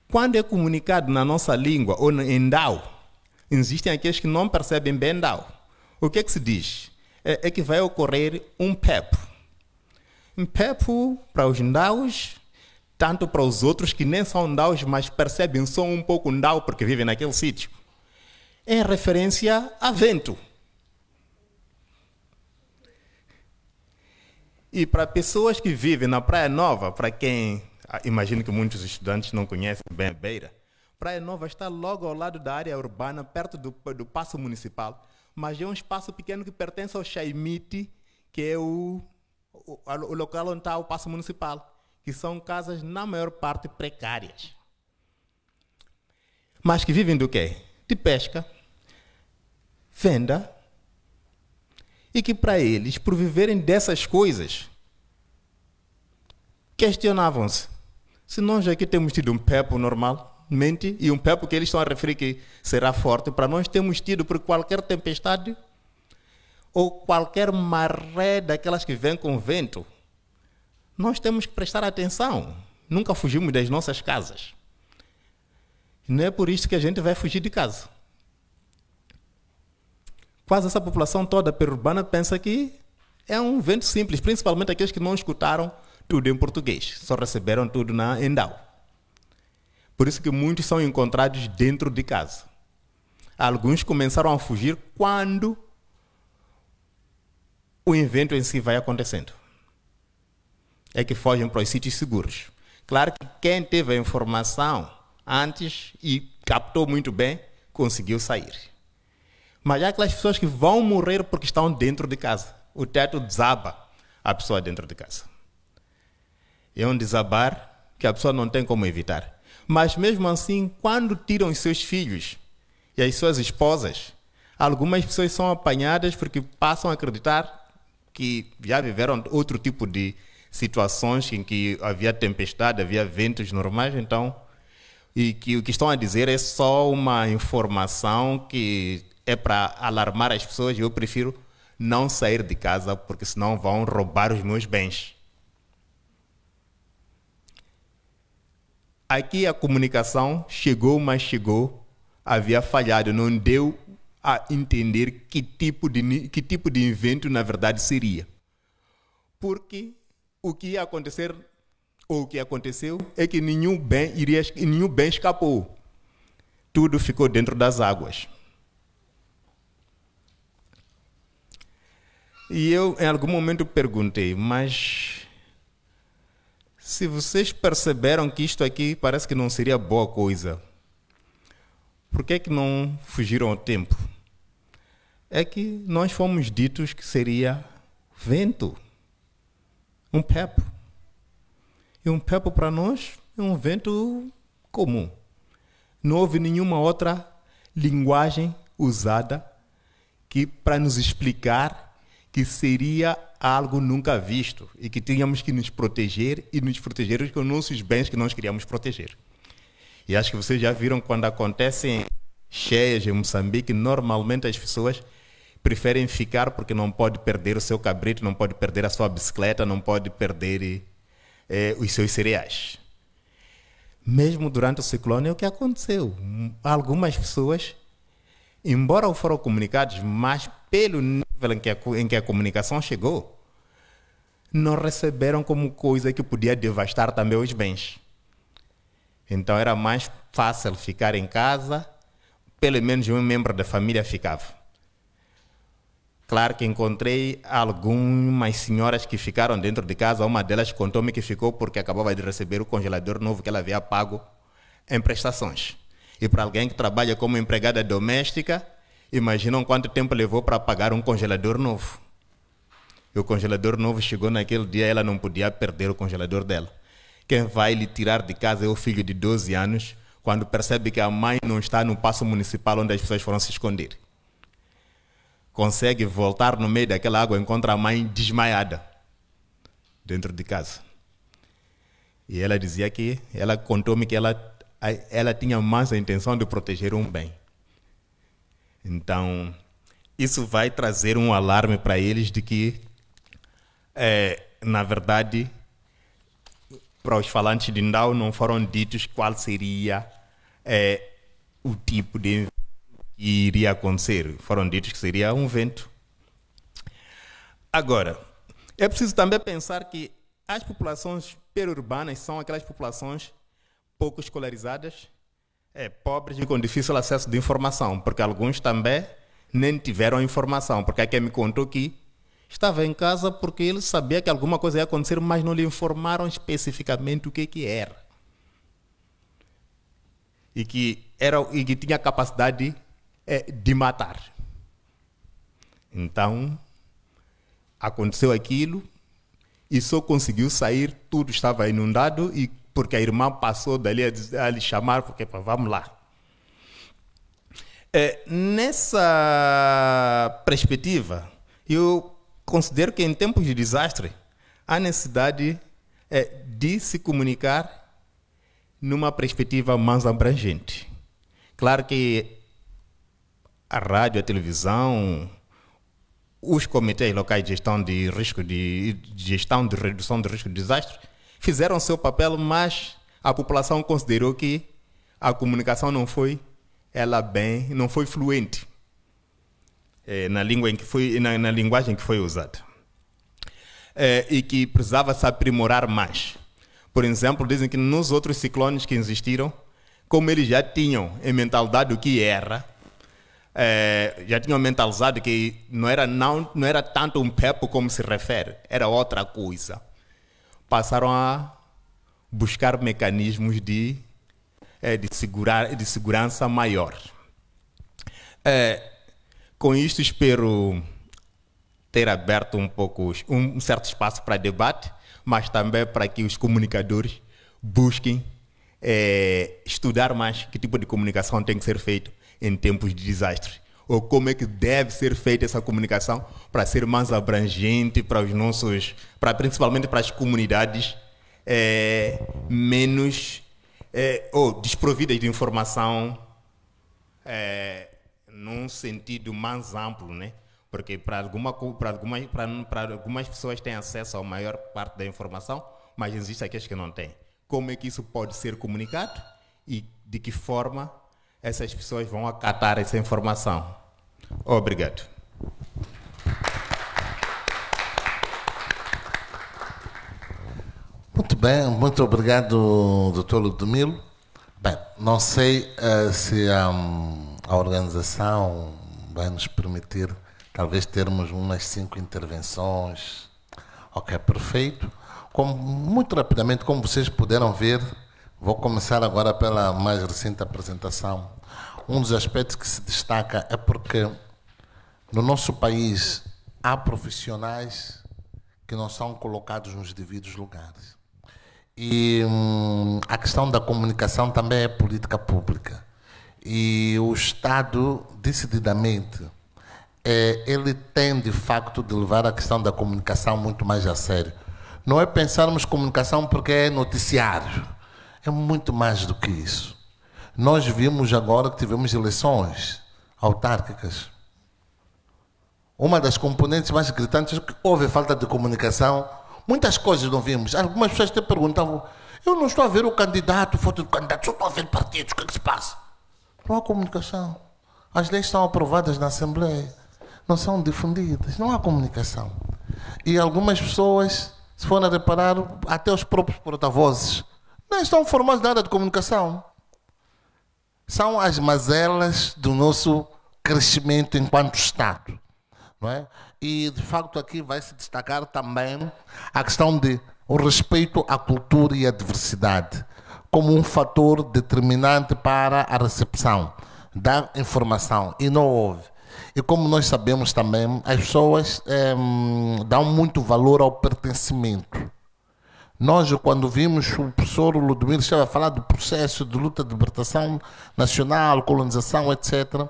quando é comunicado na nossa língua ou em ndau, existem aqueles que não percebem bem ndau. O que é que se diz? É que vai ocorrer um PEP. Um PEP para os ndaus, tanto para os outros que nem são ndaus, mas percebem só um pouco ndau porque vivem naquele sítio. Em referência a vento. E para pessoas que vivem na Praia Nova, para quem Imagino que muitos estudantes não conhecem bem a Beira. Praia Nova está logo ao lado da área urbana, perto do Paço Municipal, mas é um espaço pequeno que pertence ao Chaimite, que é o local onde está o Paço Municipal, que são casas, na maior parte, precárias. Mas que vivem do quê? De pesca, venda, e que para eles, por viverem dessas coisas, questionavam-se se nós aqui temos tido um PEP normalmente, e um PEP que eles estão a referir que será forte, para nós temos tido por qualquer tempestade ou qualquer maré daquelas que vêm com vento, nós temos que prestar atenção. Nunca fugimos das nossas casas. Não é por isso que a gente vai fugir de casa. Quase essa população toda periurbana pensa que é um vento simples, principalmente aqueles que não escutaram tudo em português, só receberam tudo na Endau. Por isso que muitos são encontrados dentro de casa. Alguns começaram a fugir quando o evento em si vai acontecendo. É que fogem para os sítios seguros. Claro que quem teve a informação antes e captou muito bem, conseguiu sair. Mas há aquelas pessoas que vão morrer porque estão dentro de casa. O teto desaba a pessoa dentro de casa. É um desabar que a pessoa não tem como evitar. Mas mesmo assim, quando tiram os seus filhos e as suas esposas, algumas pessoas são apanhadas porque passam a acreditar que já viveram outro tipo de situações em que havia tempestade, havia ventos normais, então, e que o que estão a dizer é só uma informação que é para alarmar as pessoas, e eu prefiro não sair de casa porque senão vão roubar os meus bens. Aqui a comunicação chegou, mas chegou, havia falhado, não deu a entender que tipo de evento na verdade seria. Porque o que ia acontecer, ou o que aconteceu, é que nenhum bem escapou. Tudo ficou dentro das águas. E eu, em algum momento, perguntei, mas se vocês perceberam que isto aqui parece que não seria boa coisa, por que não fugiram ao tempo? É que nós fomos ditos que seria vento, um PEP. E um PEP para nós é um vento comum. Não houve nenhuma outra linguagem usada que para nos explicar que seria algo nunca visto e que tínhamos que nos proteger e nos proteger com os nossos bens que nós queríamos proteger. E acho que vocês já viram quando acontecem cheias em Moçambique, normalmente as pessoas preferem ficar porque não pode perder o seu cabrito, não pode perder a sua bicicleta, não pode perder os seus cereais. Mesmo durante o ciclone é o que aconteceu. Algumas pessoas, embora foram comunicados, mas pelo nível em que a comunicação chegou, não receberam como coisa que podia devastar também os bens. Então era mais fácil ficar em casa, pelo menos um membro da família ficava. Claro que encontrei algumas senhoras que ficaram dentro de casa. Uma delas contou-me que ficou porque acabava de receber o congelador novo que ela havia pago em prestações. E para alguém que trabalha como empregada doméstica, imaginam quanto tempo levou para pagar um congelador novo. E o congelador novo chegou naquele dia, ela não podia perder o congelador dela. Quem vai lhe tirar de casa é o filho de 12 anos, quando percebe que a mãe não está no Paço Municipal onde as pessoas foram se esconder. Consegue voltar no meio daquela água, encontra a mãe desmaiada dentro de casa. E ela dizia que, ela contou-me que ela tinha mais a intenção de proteger um bem. Então, isso vai trazer um alarme para eles de que, na verdade, para os falantes de Ndau não foram ditos qual seria o tipo de que iria acontecer. Foram ditos que seria um vento. Agora, é preciso também pensar que as populações periurbanas são aquelas populações pouco escolarizadas, pobres e com difícil acesso de informação, porque alguns também nem tiveram informação, porque há quem me contou que Estava em casa porque ele sabia que alguma coisa ia acontecer, mas não lhe informaram especificamente o que era. E que tinha capacidade de matar. Então, aconteceu aquilo e só conseguiu sair, tudo estava inundado, e porque a irmã passou dali a lhe chamar, porque vamos lá. Nessa perspectiva, eu considero que em tempos de desastre há necessidade de se comunicar numa perspectiva mais abrangente. Claro que a rádio, a televisão, os comitês locais de gestão de risco, de gestão de redução de risco de desastre, fizeram seu papel, mas a população considerou que a comunicação não foi fluente na linguagem que foi usada, e que precisava se aprimorar mais. Por exemplo, dizem que nos outros ciclones que existiram, como eles já tinham em mentalidade o que era, já tinham mentalizado que não era tanto um PEP como se refere, era outra coisa. Passaram a buscar mecanismos de segurança maior. Com isto espero ter aberto um certo espaço para debate, mas também para que os comunicadores busquem estudar mais que tipo de comunicação tem que ser feito em tempos de desastre, ou como é que deve ser feita essa comunicação para ser mais abrangente principalmente para as comunidades menos ou desprovidas de informação, num sentido mais amplo, né? Porque para algumas pessoas têm acesso à maior parte da informação, mas existem aqueles que não têm. Como é que isso pode ser comunicado e de que forma essas pessoas vão acatar essa informação? Obrigado. Muito bem, muito obrigado, Dr. Ludmilo. Bem, não sei se a organização vai nos permitir talvez termos umas 5 intervenções. Ok, perfeito. Muito rapidamente, como vocês puderam ver, vou começar agora pela mais recente apresentação. Um dos aspectos que se destaca é porque no nosso país há profissionais que não são colocados nos devidos lugares. E a questão da comunicação também é política pública. E o Estado, decididamente, ele tem de facto de levar a questão da comunicação muito mais a sério. Não é pensarmos comunicação porque é noticiário. É muito mais do que isso. Nós vimos agora que tivemos eleições autárquicas. Uma das componentes mais gritantes é que houve falta de comunicação. Muitas coisas não vimos. Algumas pessoas até perguntavam: eu não estou a ver o candidato, foto do candidato, só estou a ver partidos, o que é que se passa? Não há comunicação. As leis são aprovadas na Assembleia, não são difundidas, não há comunicação. E algumas pessoas, se forem a reparar, até os próprios porta-vozes, não estão formados na área de comunicação. São as mazelas do nosso crescimento enquanto Estado. Não é? E, de facto, aqui vai se destacar também a questão de o respeito à cultura e à diversidade como um fator determinante para a recepção da informação. E não houve. E como nós sabemos também, as pessoas dão muito valor ao pertencimento. Nós, quando vimos o professor Ludmilo estava a falar do processo de luta de libertação nacional, colonização, etc.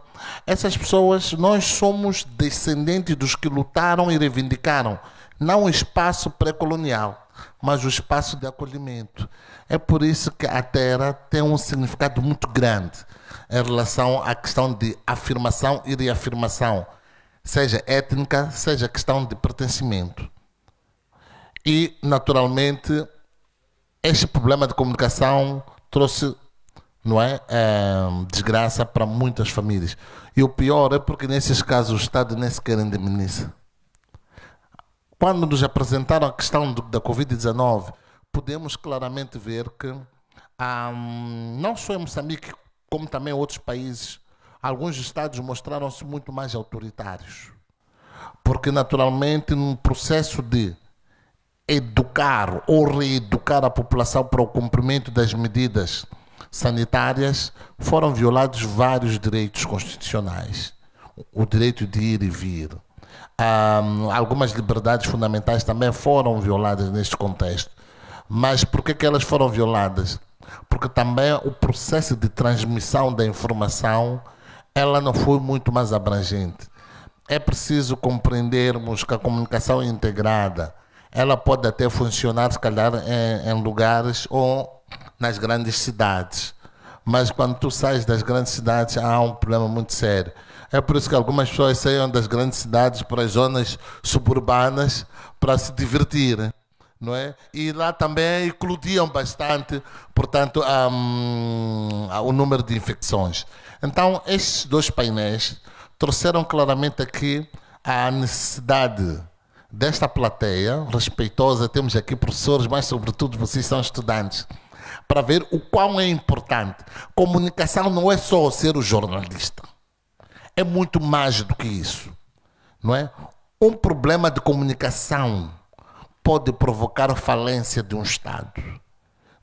Essas pessoas, nós somos descendentes dos que lutaram e reivindicaram, não o espaço pré-colonial, mas o espaço de acolhimento. É por isso que a terra tem um significado muito grande em relação à questão de afirmação e reafirmação, seja étnica, seja questão de pertencimento. E, naturalmente, este problema de comunicação trouxe, não é, desgraça para muitas famílias. E o pior é porque, nesses casos, o Estado nem sequer indemniza. Quando nos apresentaram a questão da Covid-19, podemos claramente ver que, não só em Moçambique, como também em outros países, alguns Estados mostraram-se muito mais autoritários. porque naturalmente no processo de educar ou reeducar a população para o cumprimento das medidas sanitárias, foram violados vários direitos constitucionais. O direito de ir e vir. Algumas liberdades fundamentais também foram violadas neste contexto. Mas por que elas foram violadas? Porque também o processo de transmissão da informação, ela não foi muito mais abrangente. É preciso compreendermos que a comunicação integrada, ela pode até funcionar, se calhar, em lugares ou nas grandes cidades. Mas quando tu sais das grandes cidades, há um problema muito sério. É por isso que algumas pessoas saíram das grandes cidades para as zonas suburbanas para se divertir, não é? E lá também eclodiam bastante, portanto, o número de infecções. Então, estes dois painéis trouxeram claramente aqui a necessidade desta plateia respeitosa. Temos aqui professores, mas sobretudo vocês são estudantes, para ver o quão é importante. Comunicação não é só ser o jornalista. É muito mais do que isso, não é? Um problema de comunicação pode provocar a falência de um Estado.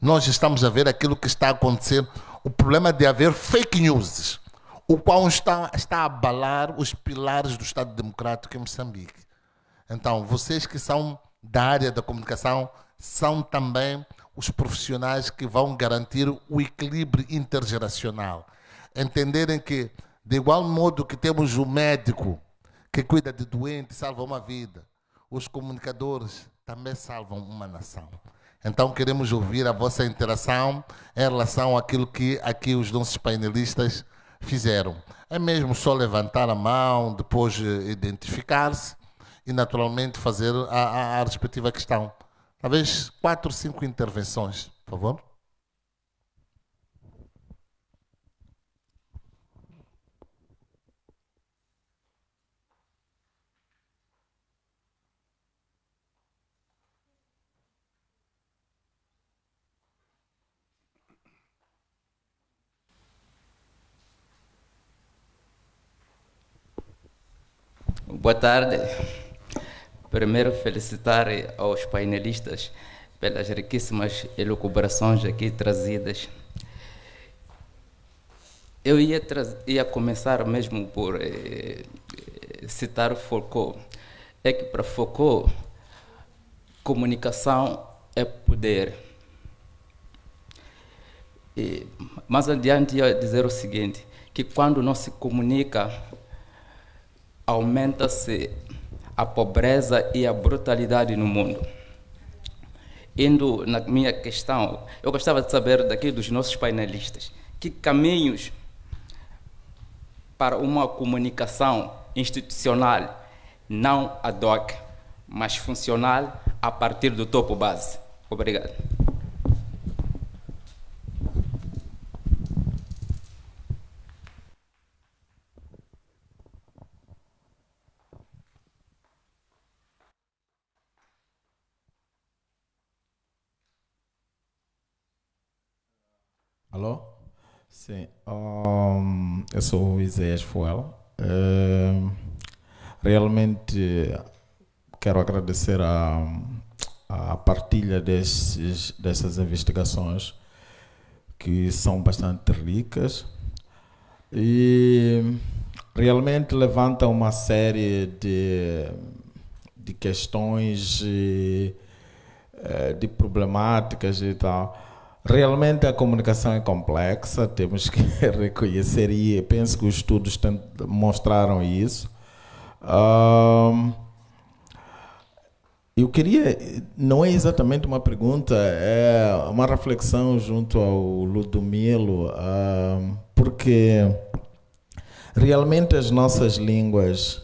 Nós estamos a ver aquilo que está a acontecer, o problema de haver fake news, o qual está a abalar os pilares do Estado Democrático em Moçambique. Então, vocês que são da área da comunicação são também os profissionais que vão garantir o equilíbrio intergeracional. Entenderem que, de igual modo que temos o médico que cuida de doente e salva uma vida, os comunicadores também salvam uma nação. Então queremos ouvir a vossa interação em relação àquilo que aqui os nossos painelistas fizeram. É mesmo só levantar a mão, depois identificar-se e naturalmente fazer a respectiva questão. Talvez 4 ou 5 intervenções, por favor. Boa tarde. Primeiro, felicitar aos painelistas pelas riquíssimas elucubrações aqui trazidas. Eu ia começar mesmo por citar Foucault. É que para Foucault, comunicação é poder. E mais adiante ia dizer o seguinte, que quando não se comunica, aumenta-se a pobreza e a brutalidade no mundo. Indo na minha questão, eu gostava de saber daqui dos nossos painelistas, que caminhos para uma comunicação institucional não ad hoc, mas funcional a partir do topo base. Obrigado. Alô? Sim. Eu sou o Isaías Fuel. Realmente quero agradecer a partilha dessas investigações, que são bastante ricas e realmente levantam uma série de questões, de problemáticas e tal. Realmente a comunicação é complexa, temos que reconhecer, e penso que os estudos mostraram isso. Eu queria, não é exatamente uma pergunta, é uma reflexão junto ao Ludomilo, porque realmente as nossas línguas,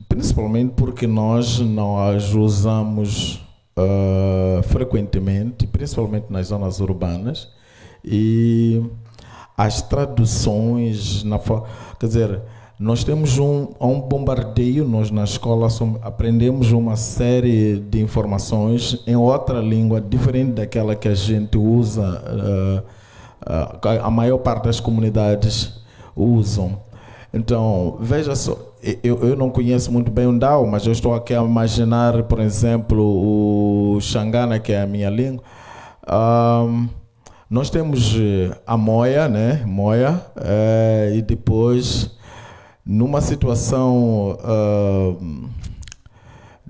principalmente porque nós não as usamos frequentemente, principalmente nas zonas urbanas, e as traduções, quer dizer, nós temos um bombardeio, nós na escola aprendemos uma série de informações em outra língua, diferente daquela que a gente usa, a maior parte das comunidades usam. Então, veja só, eu não conheço muito bem o Ndao, mas eu estou aqui a imaginar, por exemplo, o Xangana, que é a minha língua. Nós temos a Moia, né? Moia, e depois, numa situação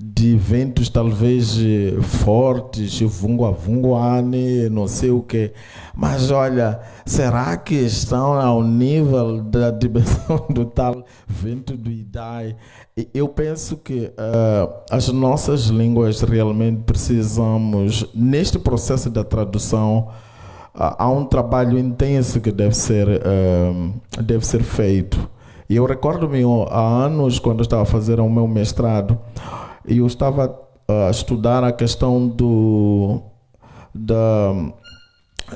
de ventos talvez fortes, vunguane, não sei o que. Mas olha, será que estão ao nível da dimensão do tal vento do Idai? Eu penso que as nossas línguas realmente precisamos, neste processo da tradução, há um trabalho intenso que deve ser feito. E eu recordo-me há anos, quando eu estava a fazer o meu mestrado, e eu estava a estudar a questão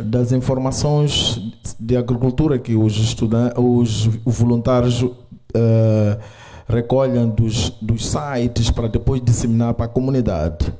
das informações de agricultura que os voluntários recolhem dos sites para depois disseminar para a comunidade.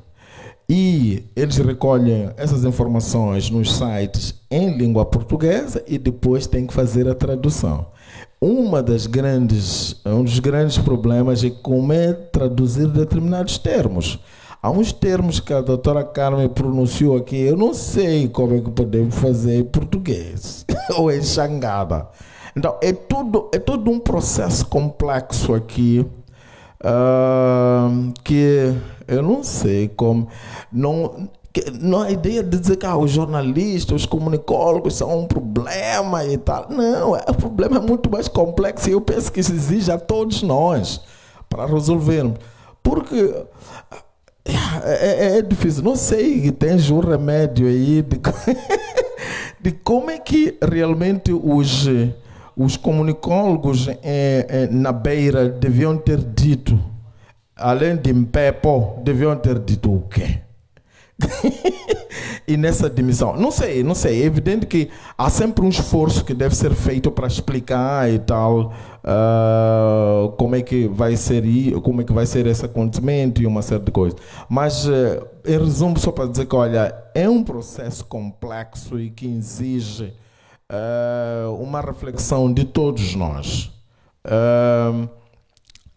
E eles recolhem essas informações nos sites em língua portuguesa e depois têm que fazer a tradução. Um dos grandes problemas é como é traduzir determinados termos. Há uns termos que a doutora Carmen pronunciou aqui, eu não sei como é que podemos fazer em português ou em Xangada. Então, é todo um processo complexo aqui que eu não sei como... Não a ideia de dizer que os jornalistas, os comunicólogos são um problema e tal. Não, o problema é muito mais complexo e eu penso que isso exige a todos nós para resolvermos. Porque é difícil. Não sei, tens um remédio aí de como é que realmente os comunicólogos na Beira deviam ter dito, além de Mpepo, deviam ter dito o quê? E nessa dimensão, não sei, é evidente que há sempre um esforço que deve ser feito para explicar e tal, como é que vai ser esse acontecimento e uma série de coisas. Mas em resumo, só para dizer que olha, é um processo complexo e que exige uma reflexão de todos nós.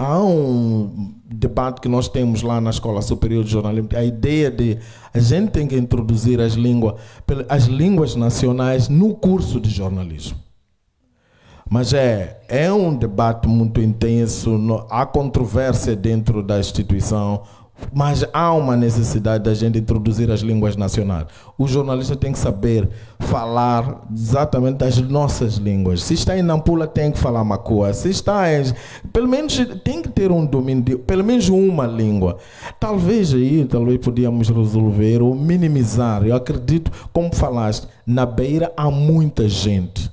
Há um debate que nós temos lá na Escola Superior de Jornalismo, a ideia de a gente tem que introduzir as línguas nacionais no curso de jornalismo. Mas é um debate muito intenso, há controvérsia dentro da instituição, mas há uma necessidade da gente introduzir as línguas nacionais. O jornalista tem que saber falar exatamente das nossas línguas. Se está em Nampula, tem que falar Makua. Se está em... Pelo menos tem que ter um domínio de pelo menos uma língua. Talvez podíamos resolver ou minimizar. Eu acredito, como falaste, na Beira há muita gente.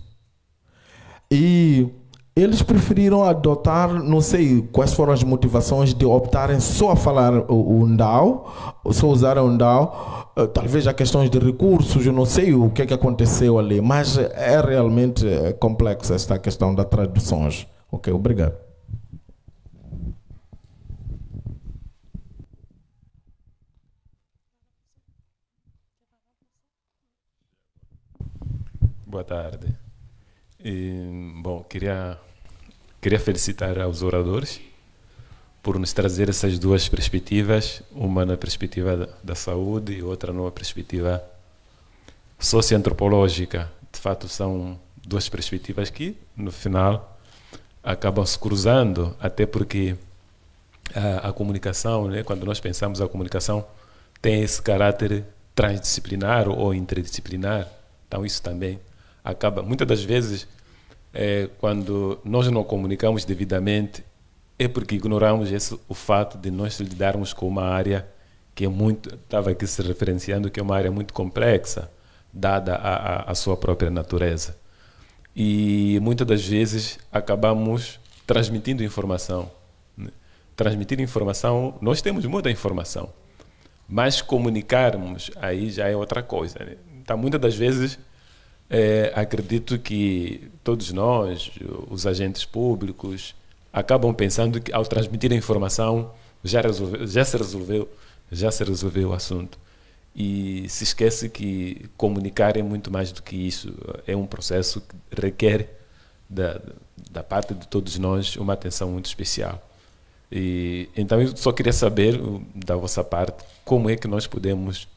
E eles preferiram adotar, não sei quais foram as motivações de optarem só a falar o Ndao, só usar o Ndao, talvez há questões de recursos, eu não sei o que aconteceu ali, mas é realmente complexa esta questão das traduções. Ok, obrigado. Boa tarde. Bom, queria felicitar aos oradores por nos trazer essas duas perspectivas, uma na perspectiva da saúde e outra numa perspectiva socioantropológica. De fato, são duas perspectivas que, no final, acabam se cruzando, até porque a comunicação, né, quando nós pensamos a comunicação, tem esse caráter transdisciplinar ou interdisciplinar. Então, isso também acaba, muitas das vezes, quando nós não comunicamos devidamente, é porque ignoramos o fato de nós lidarmos com uma área que é muito, estava aqui se referenciando, que é uma área muito complexa, dada a sua própria natureza. E muitas das vezes acabamos transmitindo informação. Transmitir informação, nós temos muita informação, mas comunicarmos aí já é outra coisa, né? Então, muitas das vezes, acredito que todos nós, os agentes públicos, acabam pensando que ao transmitir a informação já se resolveu o assunto. E se esquece que comunicar é muito mais do que isso. É um processo que requer da parte de todos nós, uma atenção muito especial. E então eu só queria saber da vossa parte como é que nós podemos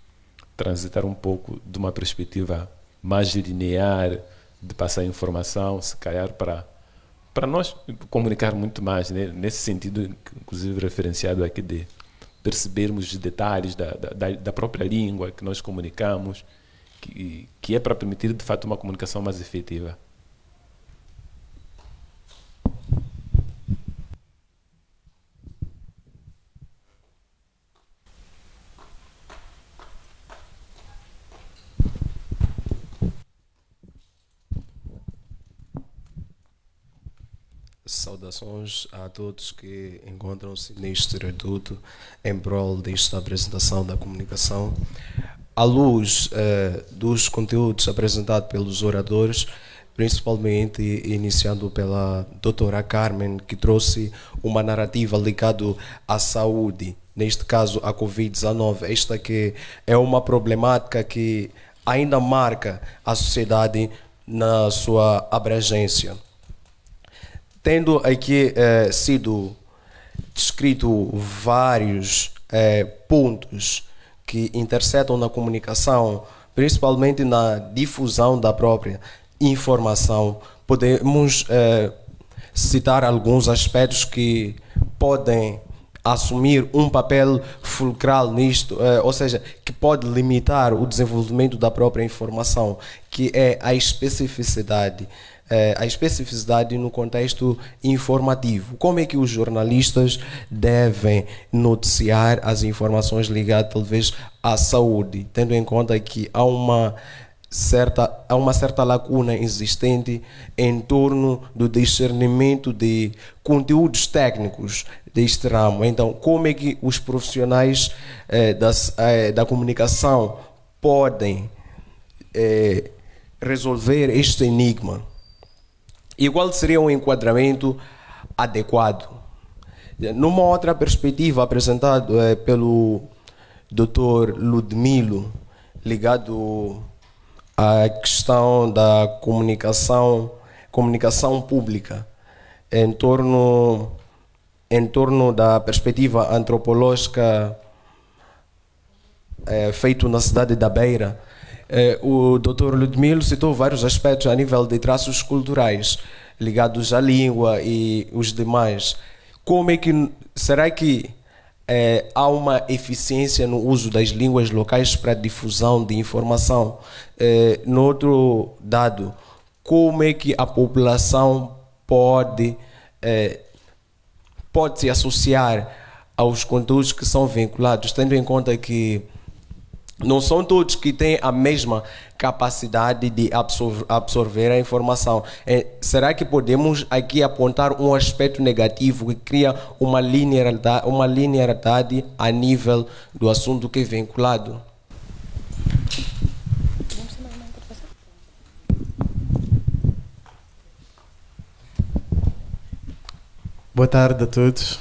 transitar um pouco de uma perspectiva mais linear de passar informação, se calhar para nós comunicar muito mais, né? Nesse sentido, inclusive referenciado aqui de percebermos os detalhes da própria língua que nós comunicamos, que é para permitir de fato uma comunicação mais efetiva. Saudações a todos que encontram-se neste reduto em prol desta apresentação da comunicação. À luz dos conteúdos apresentados pelos oradores, principalmente iniciando pela doutora Carmen, que trouxe uma narrativa ligada à saúde, neste caso a Covid-19, esta que é uma problemática que ainda marca a sociedade na sua abrangência. Tendo aqui sido descrito vários pontos que interceptam na comunicação, principalmente na difusão da própria informação, podemos citar alguns aspectos que podem assumir um papel fulcral nisto, ou seja, que pode limitar o desenvolvimento da própria informação, que é a especificidade. A especificidade no contexto informativo. Como é que os jornalistas devem noticiar as informações ligadas talvez à saúde, tendo em conta que há uma certa lacuna existente em torno do discernimento de conteúdos técnicos deste ramo. Então, como é que os profissionais da comunicação podem resolver este enigma? E qual seria um enquadramento adequado? Numa outra perspectiva apresentada pelo Dr. Ludmilo, ligado à questão da comunicação pública, em torno da perspectiva antropológica feito na cidade da Beira, o Dr. Ludmilo citou vários aspectos a nível de traços culturais ligados à língua e os demais. Será que há uma eficiência no uso das línguas locais para a difusão de informação? No outro dado, como é que a população pode se associar aos conteúdos que são vinculados, tendo em conta que não são todos que têm a mesma capacidade de absorver a informação. Será que podemos aqui apontar um aspecto negativo que cria uma linearidade a nível do assunto que é vinculado? Boa tarde a todos.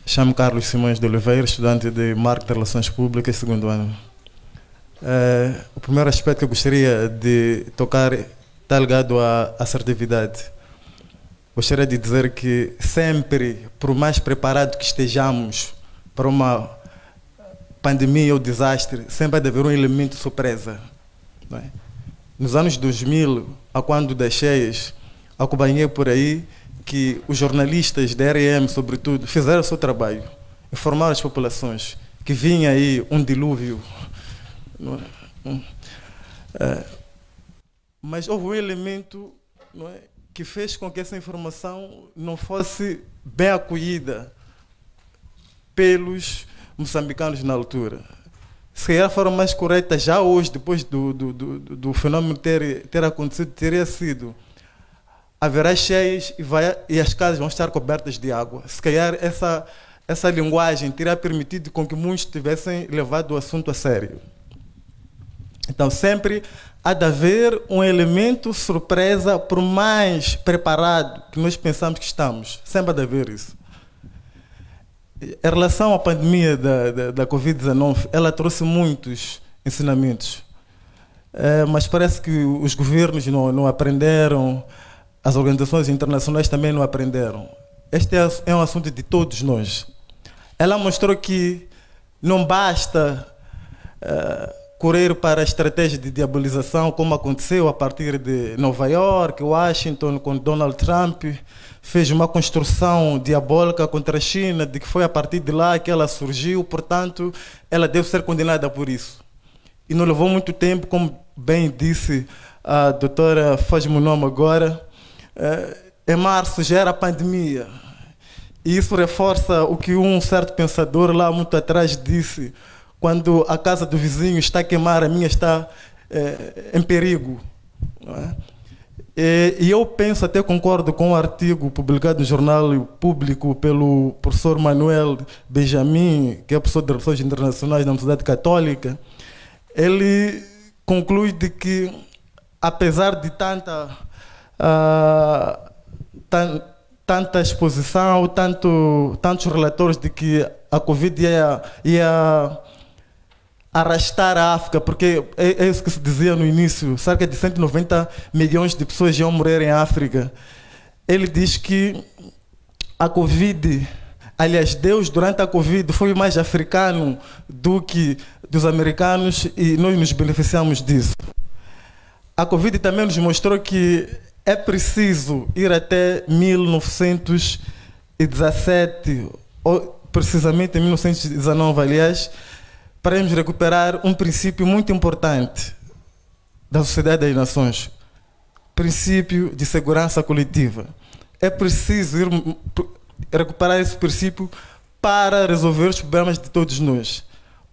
Chamo Carlos Simões de Oliveira, estudante de Marketing de Relações Públicas, segundo ano. O primeiro aspecto que eu gostaria de tocar está ligado à assertividade. Gostaria de dizer que sempre, por mais preparado que estejamos para uma pandemia ou desastre, sempre há de haver um elemento surpresa. Não é? Nos anos 2000, a quando das cheias, acompanhei por aí que os jornalistas da RM, sobretudo, fizeram o seu trabalho, informaram as populações que vinha aí um dilúvio. Não é? Mas houve um elemento, não é, que fez com que essa informação não fosse bem acolhida pelos moçambicanos na altura. Se calhar foram mais corretas já hoje, depois do fenômeno ter acontecido, teria sido: haverá cheias e as casas vão estar cobertas de água. Se calhar essa linguagem teria permitido com que muitos tivessem levado o assunto a sério. Então sempre há de haver um elemento surpresa, por mais preparado que nós pensamos que estamos. Sempre há de haver isso. Em relação à pandemia da Covid-19, ela trouxe muitos ensinamentos. mas parece que os governos não aprenderam, as organizações internacionais também não aprenderam. Este é um assunto de todos nós. Ela mostrou que não basta correr para a estratégia de diabolização, como aconteceu a partir de Nova York, Washington, com Donald Trump, fez uma construção diabólica contra a China, de que foi a partir de lá que ela surgiu, portanto, ela deve ser condenada por isso. E não levou muito tempo, como bem disse a doutora faz-me o nome agora, em março já era a pandemia. E isso reforça o que um certo pensador lá muito atrás disse: quando a casa do vizinho está a queimar, a minha está em perigo. Não é? E eu penso, até concordo com um artigo publicado no Jornal Público pelo professor Manuel Benjamin, que é professor de Relações Internacionais da Universidade Católica. Ele conclui de que, apesar de tanta exposição, tantos relatórios de que a Covid ia arrastar a África, porque é isso que se dizia no início, cerca de 190 milhões de pessoas iam morrer em África. Ele diz que a Covid, aliás, Deus durante a Covid foi mais africano do que dos americanos e nós nos beneficiamos disso. A Covid também nos mostrou que é preciso ir até 1917, ou precisamente em 1919, aliás, para irmos recuperar um princípio muito importante da Sociedade das Nações, princípio de segurança coletiva. É preciso recuperar esse princípio para resolver os problemas de todos nós.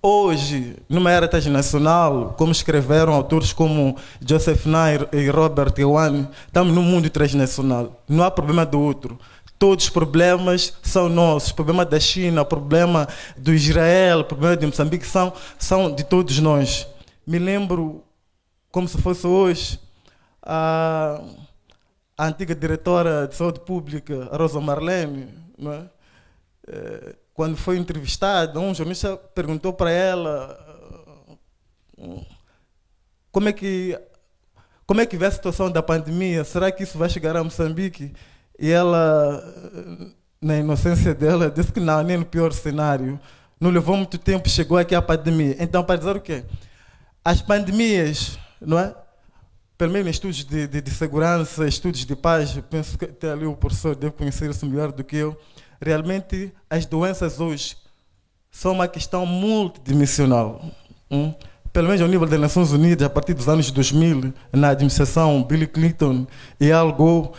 Hoje, numa era transnacional, como escreveram autores como Joseph Nye e Robert Ewan, estamos num mundo transnacional. Não há problema do outro. Todos os problemas são nossos. O problema da China, o problema do Israel, o problema de Moçambique são de todos nós. Me lembro, como se fosse hoje, a antiga diretora de saúde pública, Rosa Marlene, não é? Quando foi entrevistada, um jornalista perguntou para ela como é que vê a situação da pandemia, será que isso vai chegar a Moçambique? E ela, na inocência dela, disse que não, nem no pior cenário. Não levou muito tempo, chegou aqui a pandemia. Então, para dizer o quê? As pandemias, não é? Pelo menos em estudos de segurança, estudos de paz, penso que até ali o professor deve conhecer isso melhor do que eu. Realmente, as doenças hoje são uma questão multidimensional. Pelo menos ao nível das Nações Unidas, a partir dos anos 2000, na administração Bill Clinton e Al Gore,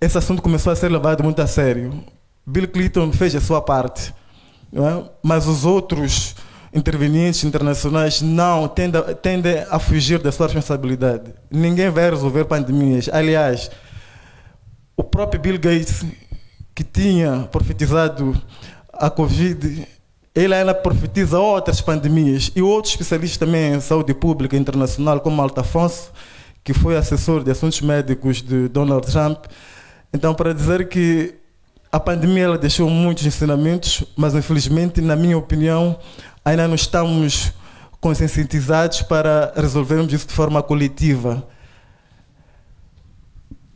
esse assunto começou a ser levado muito a sério. Bill Clinton fez a sua parte, não é? Mas os outros intervenientes internacionais não tendem a fugir da sua responsabilidade. Ninguém vai resolver pandemias. Aliás, o próprio Bill Gates, que tinha profetizado a Covid, ele ainda profetiza outras pandemias. E outros especialistas também em saúde pública internacional, como Alto Afonso, que foi assessor de assuntos médicos de Donald Trump. Então, para dizer que a pandemia ela deixou muitos ensinamentos, mas infelizmente, na minha opinião, ainda não estamos conscientizados para resolvermos isso de forma coletiva.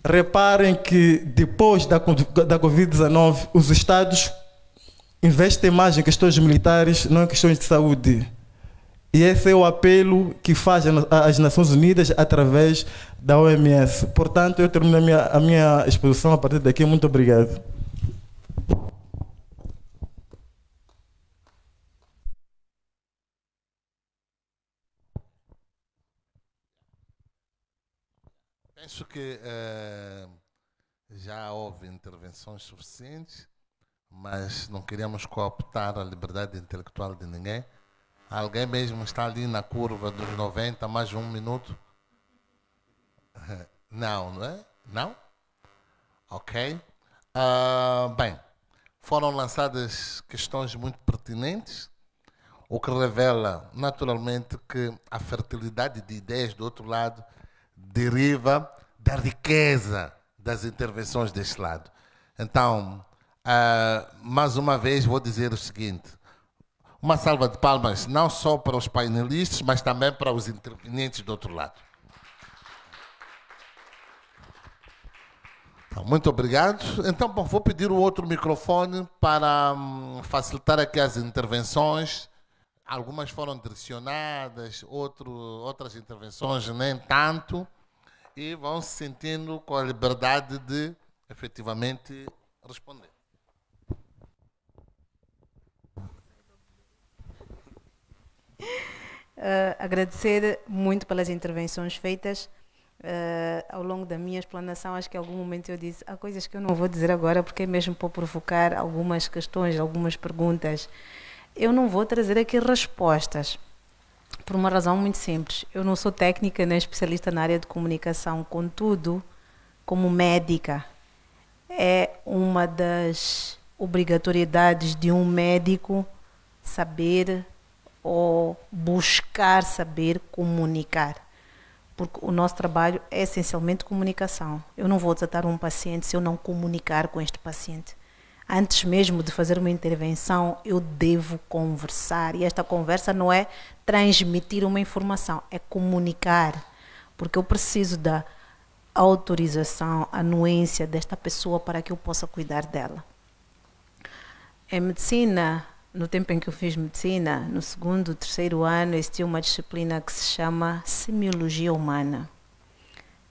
Reparem que depois da Covid-19, os Estados investem mais em questões militares, não em questões de saúde. E esse é o apelo que faz as Nações Unidas através da OMS. Portanto, eu termino a minha exposição a partir daqui. Muito obrigado. Penso que já houve intervenções suficientes, mas não queríamos cooptar a liberdade intelectual de ninguém. Alguém mesmo está ali na curva dos 90, mais de 1 minuto? Não, não é? Não? Ok. Bem, foram lançadas questões muito pertinentes, o que revela naturalmente que a fertilidade de ideias do outro lado deriva da riqueza das intervenções deste lado. Então, mais uma vez vou dizer o seguinte: uma salva de palmas não só para os painelistas, mas também para os intervenientes do outro lado. Muito obrigado. Então, bom, vou pedir o outro microfone para facilitar aqui as intervenções. Algumas foram direcionadas, outras intervenções nem tanto, e vão se sentindo com a liberdade de efetivamente responder. Agradecer muito pelas intervenções feitas. Ao longo da minha explanação, acho que em algum momento eu disse há coisas que eu não vou dizer agora, porque é mesmo para provocar algumas questões, algumas perguntas. Eu não vou trazer aqui respostas, por uma razão muito simples. Eu não sou técnica nem especialista na área de comunicação, contudo, como médica, é uma das obrigatoriedades de um médico saber ou buscar saber comunicar. Porque o nosso trabalho é essencialmente comunicação. Eu não vou tratar um paciente se eu não comunicar com este paciente. Antes mesmo de fazer uma intervenção, eu devo conversar. E esta conversa não é transmitir uma informação, é comunicar. Porque eu preciso da autorização, anuência desta pessoa para que eu possa cuidar dela. Em medicina, no tempo em que eu fiz medicina, no segundo, terceiro ano, existia uma disciplina que se chama semiologia humana.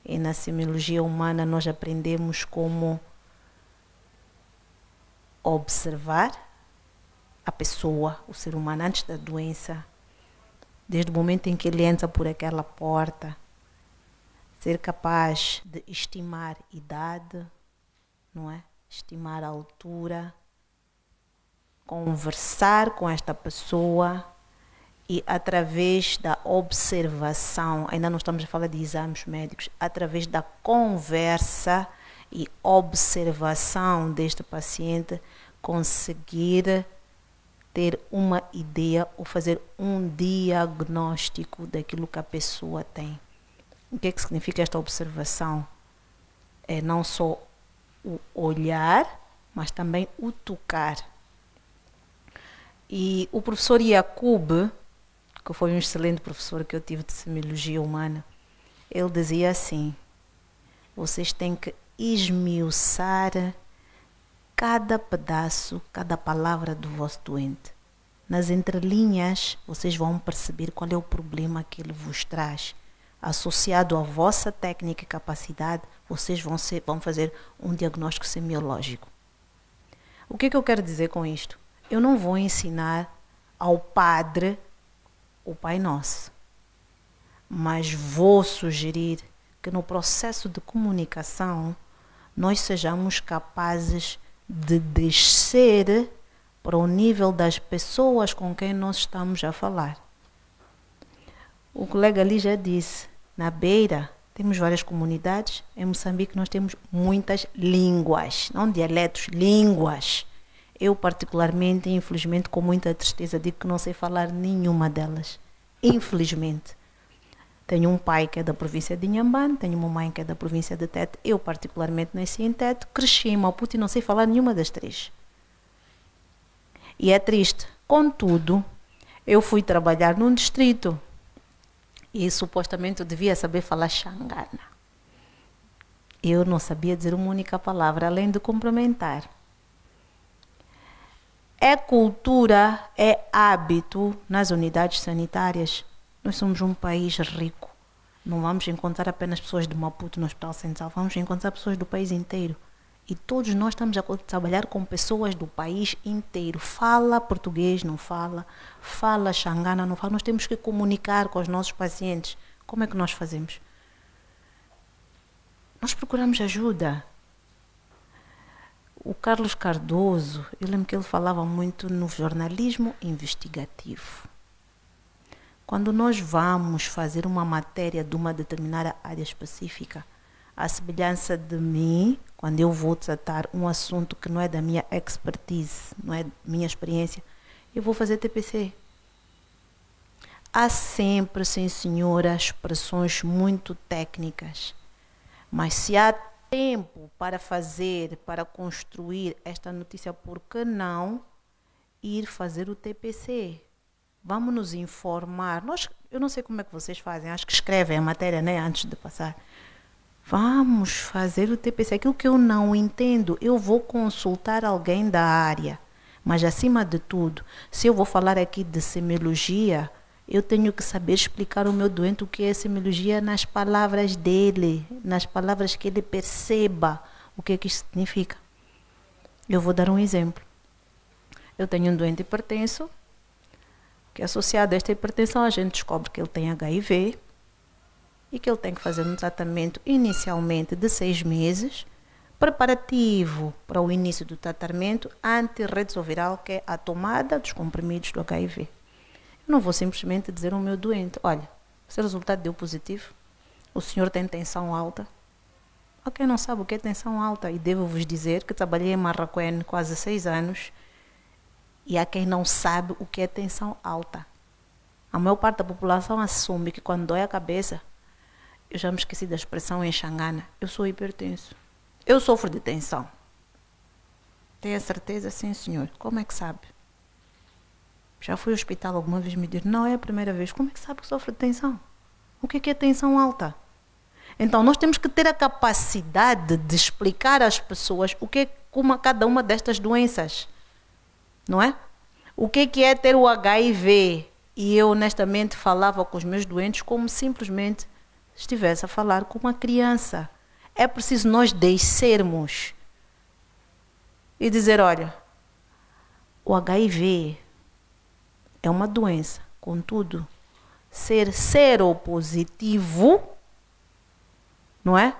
E na semiologia humana nós aprendemos como observar a pessoa, o ser humano, antes da doença, desde o momento em que ele entra por aquela porta, ser capaz de estimar idade, não é? Estimar a altura, conversar com esta pessoa e através da observação, ainda não estamos a falar de exames médicos, através da conversa e observação deste paciente, conseguir ter uma ideia ou fazer um diagnóstico daquilo que a pessoa tem. O que é que significa esta observação? É não só o olhar, mas também o tocar. E o professor Yakub, que foi um excelente professor que eu tive de semiologia humana, ele dizia assim: vocês têm que esmiuçar cada pedaço, cada palavra do vosso doente. Nas entrelinhas, vocês vão perceber qual é o problema que ele vos traz. Associado à vossa técnica e capacidade, vocês vão fazer um diagnóstico semiológico. O que é que eu quero dizer com isto? Eu não vou ensinar ao padre o Pai Nosso, mas vou sugerir que no processo de comunicação nós sejamos capazes de descer para o nível das pessoas com quem nós estamos a falar. O colega ali já disse, na Beira temos várias comunidades, em Moçambique nós temos muitas línguas, não dialetos, línguas. Eu particularmente, infelizmente, com muita tristeza, digo que não sei falar nenhuma delas. Infelizmente. Tenho um pai que é da província de Inhambane, tenho uma mãe que é da província de Tete. Eu particularmente nasci em Tete, cresci em Maputo e não sei falar nenhuma das três. E é triste. Contudo, eu fui trabalhar num distrito e supostamente eu devia saber falar Xangana. Eu não sabia dizer uma única palavra, além de cumprimentar. É cultura, é hábito nas unidades sanitárias. Nós somos um país rico. Não vamos encontrar apenas pessoas de Maputo no Hospital Central, vamos encontrar pessoas do país inteiro. E todos nós estamos a trabalhar com pessoas do país inteiro. Fala português, não fala. Fala Xangana, não fala. Nós temos que comunicar com os nossos pacientes. Como é que nós fazemos? Nós procuramos ajuda. O Carlos Cardoso, eu lembro que ele falava muito no jornalismo investigativo. Quando nós vamos fazer uma matéria de uma determinada área específica, à semelhança de mim, quando eu vou tratar um assunto que não é da minha expertise, não é da minha experiência, eu vou fazer TPC. Há sempre, sim senhora, expressões muito técnicas, mas se há tempo para fazer, para construir esta notícia, por que não ir fazer o TPC? Vamos nos informar. Eu não sei como é que vocês fazem, acho que escrevem a matéria, né, antes de passar. Vamos fazer o TPC. Aquilo que eu não entendo, eu vou consultar alguém da área. Mas, acima de tudo, se eu vou falar aqui de semiologia, eu tenho que saber explicar ao meu doente o que é semiologia nas palavras dele, nas palavras que ele perceba o que é que isso significa. Eu vou dar um exemplo. Eu tenho um doente hipertenso, que associado a esta hipertensão, a gente descobre que ele tem HIV e que ele tem que fazer um tratamento inicialmente de 6 meses, preparativo para o início do tratamento antirretroviral, que é a tomada dos comprimidos do HIV. Eu não vou simplesmente dizer ao meu doente, olha, esse resultado deu positivo, o senhor tem tensão alta. A quem não sabe o que é tensão alta, e devo vos dizer que trabalhei em Marraquém quase 6 anos, e há quem não sabe o que é tensão alta. A maior parte da população assume que quando dói a cabeça, eu já me esqueci da expressão em Xangana, eu sou hipertenso. Eu sofro de tensão. Tem a certeza? Sim, senhor. Como é que sabe? Já fui ao hospital alguma vez me dizer, não é a primeira vez. Como é que sabe que sofre de tensão? O que é tensão alta? Então, nós temos que ter a capacidade de explicar às pessoas o que é cada uma destas doenças. Não é? O que é ter o HIV? E eu, honestamente, falava com os meus doentes como simplesmente estivesse a falar com uma criança. É preciso nós descermos e dizer, olha, o HIV é uma doença, contudo, ser seropositivo, não é?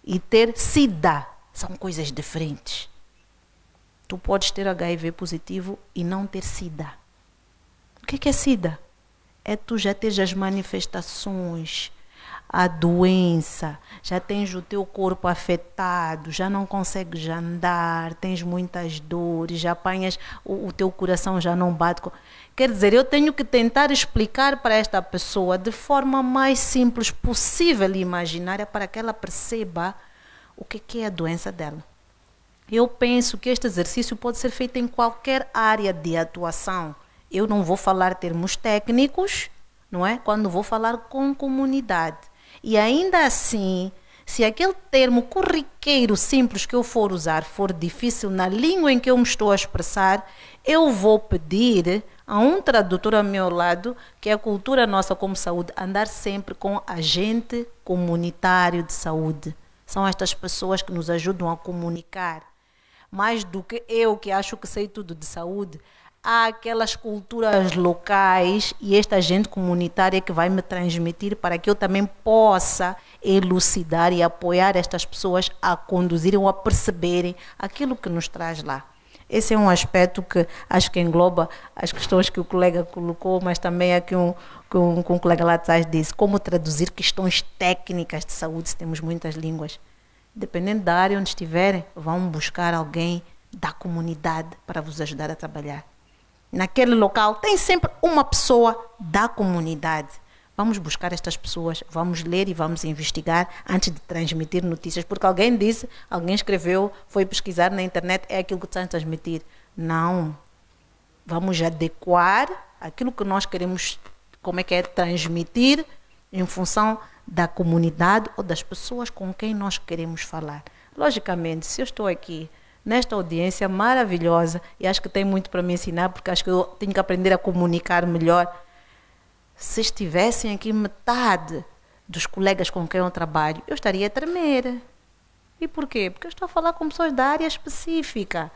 E ter SIDA são coisas diferentes. Tu podes ter HIV positivo e não ter SIDA. O que é SIDA? É tu já teres as manifestações, a doença, já tens o teu corpo afetado, já não consegues andar, tens muitas dores, já apanhas, o teu coração já não bate. Quer dizer, eu tenho que tentar explicar para esta pessoa de forma mais simples possível e imaginária para que ela perceba o que é a doença dela. Eu penso que este exercício pode ser feito em qualquer área de atuação. Eu não vou falar termos técnicos, não é? Quando vou falar com comunidade. E ainda assim, se aquele termo corriqueiro simples que eu for usar for difícil na língua em que eu me estou a expressar, eu vou pedir a um tradutor ao meu lado, que é a cultura nossa como saúde, andar sempre com agente comunitário de saúde. São estas pessoas que nos ajudam a comunicar. Mais do que eu, que acho que sei tudo de saúde, há aquelas culturas locais e esta agente comunitária que vai me transmitir para que eu também possa elucidar e apoiar estas pessoas a conduzirem ou a perceberem aquilo que nos traz lá. Esse é um aspecto que acho que engloba as questões que o colega colocou, mas também aqui que um colega lá atrás disse, como traduzir questões técnicas de saúde se temos muitas línguas. Dependendo da área onde estiverem, vão buscar alguém da comunidade para vos ajudar a trabalhar. Naquele local tem sempre uma pessoa da comunidade. Vamos buscar estas pessoas, vamos ler e vamos investigar antes de transmitir notícias. Porque alguém disse, alguém escreveu, foi pesquisar na internet, é aquilo que está a transmitir. Não. Vamos adequar aquilo que nós queremos, como é que é, transmitir em função da comunidade ou das pessoas com quem nós queremos falar. Logicamente, se eu estou aqui nesta audiência maravilhosa, e acho que tem muito para me ensinar, porque acho que eu tenho que aprender a comunicar melhor. Se estivessem aqui metade dos colegas com quem eu trabalho, eu estaria a tremer. E por quê? Porque eu estou a falar com pessoas da área específica.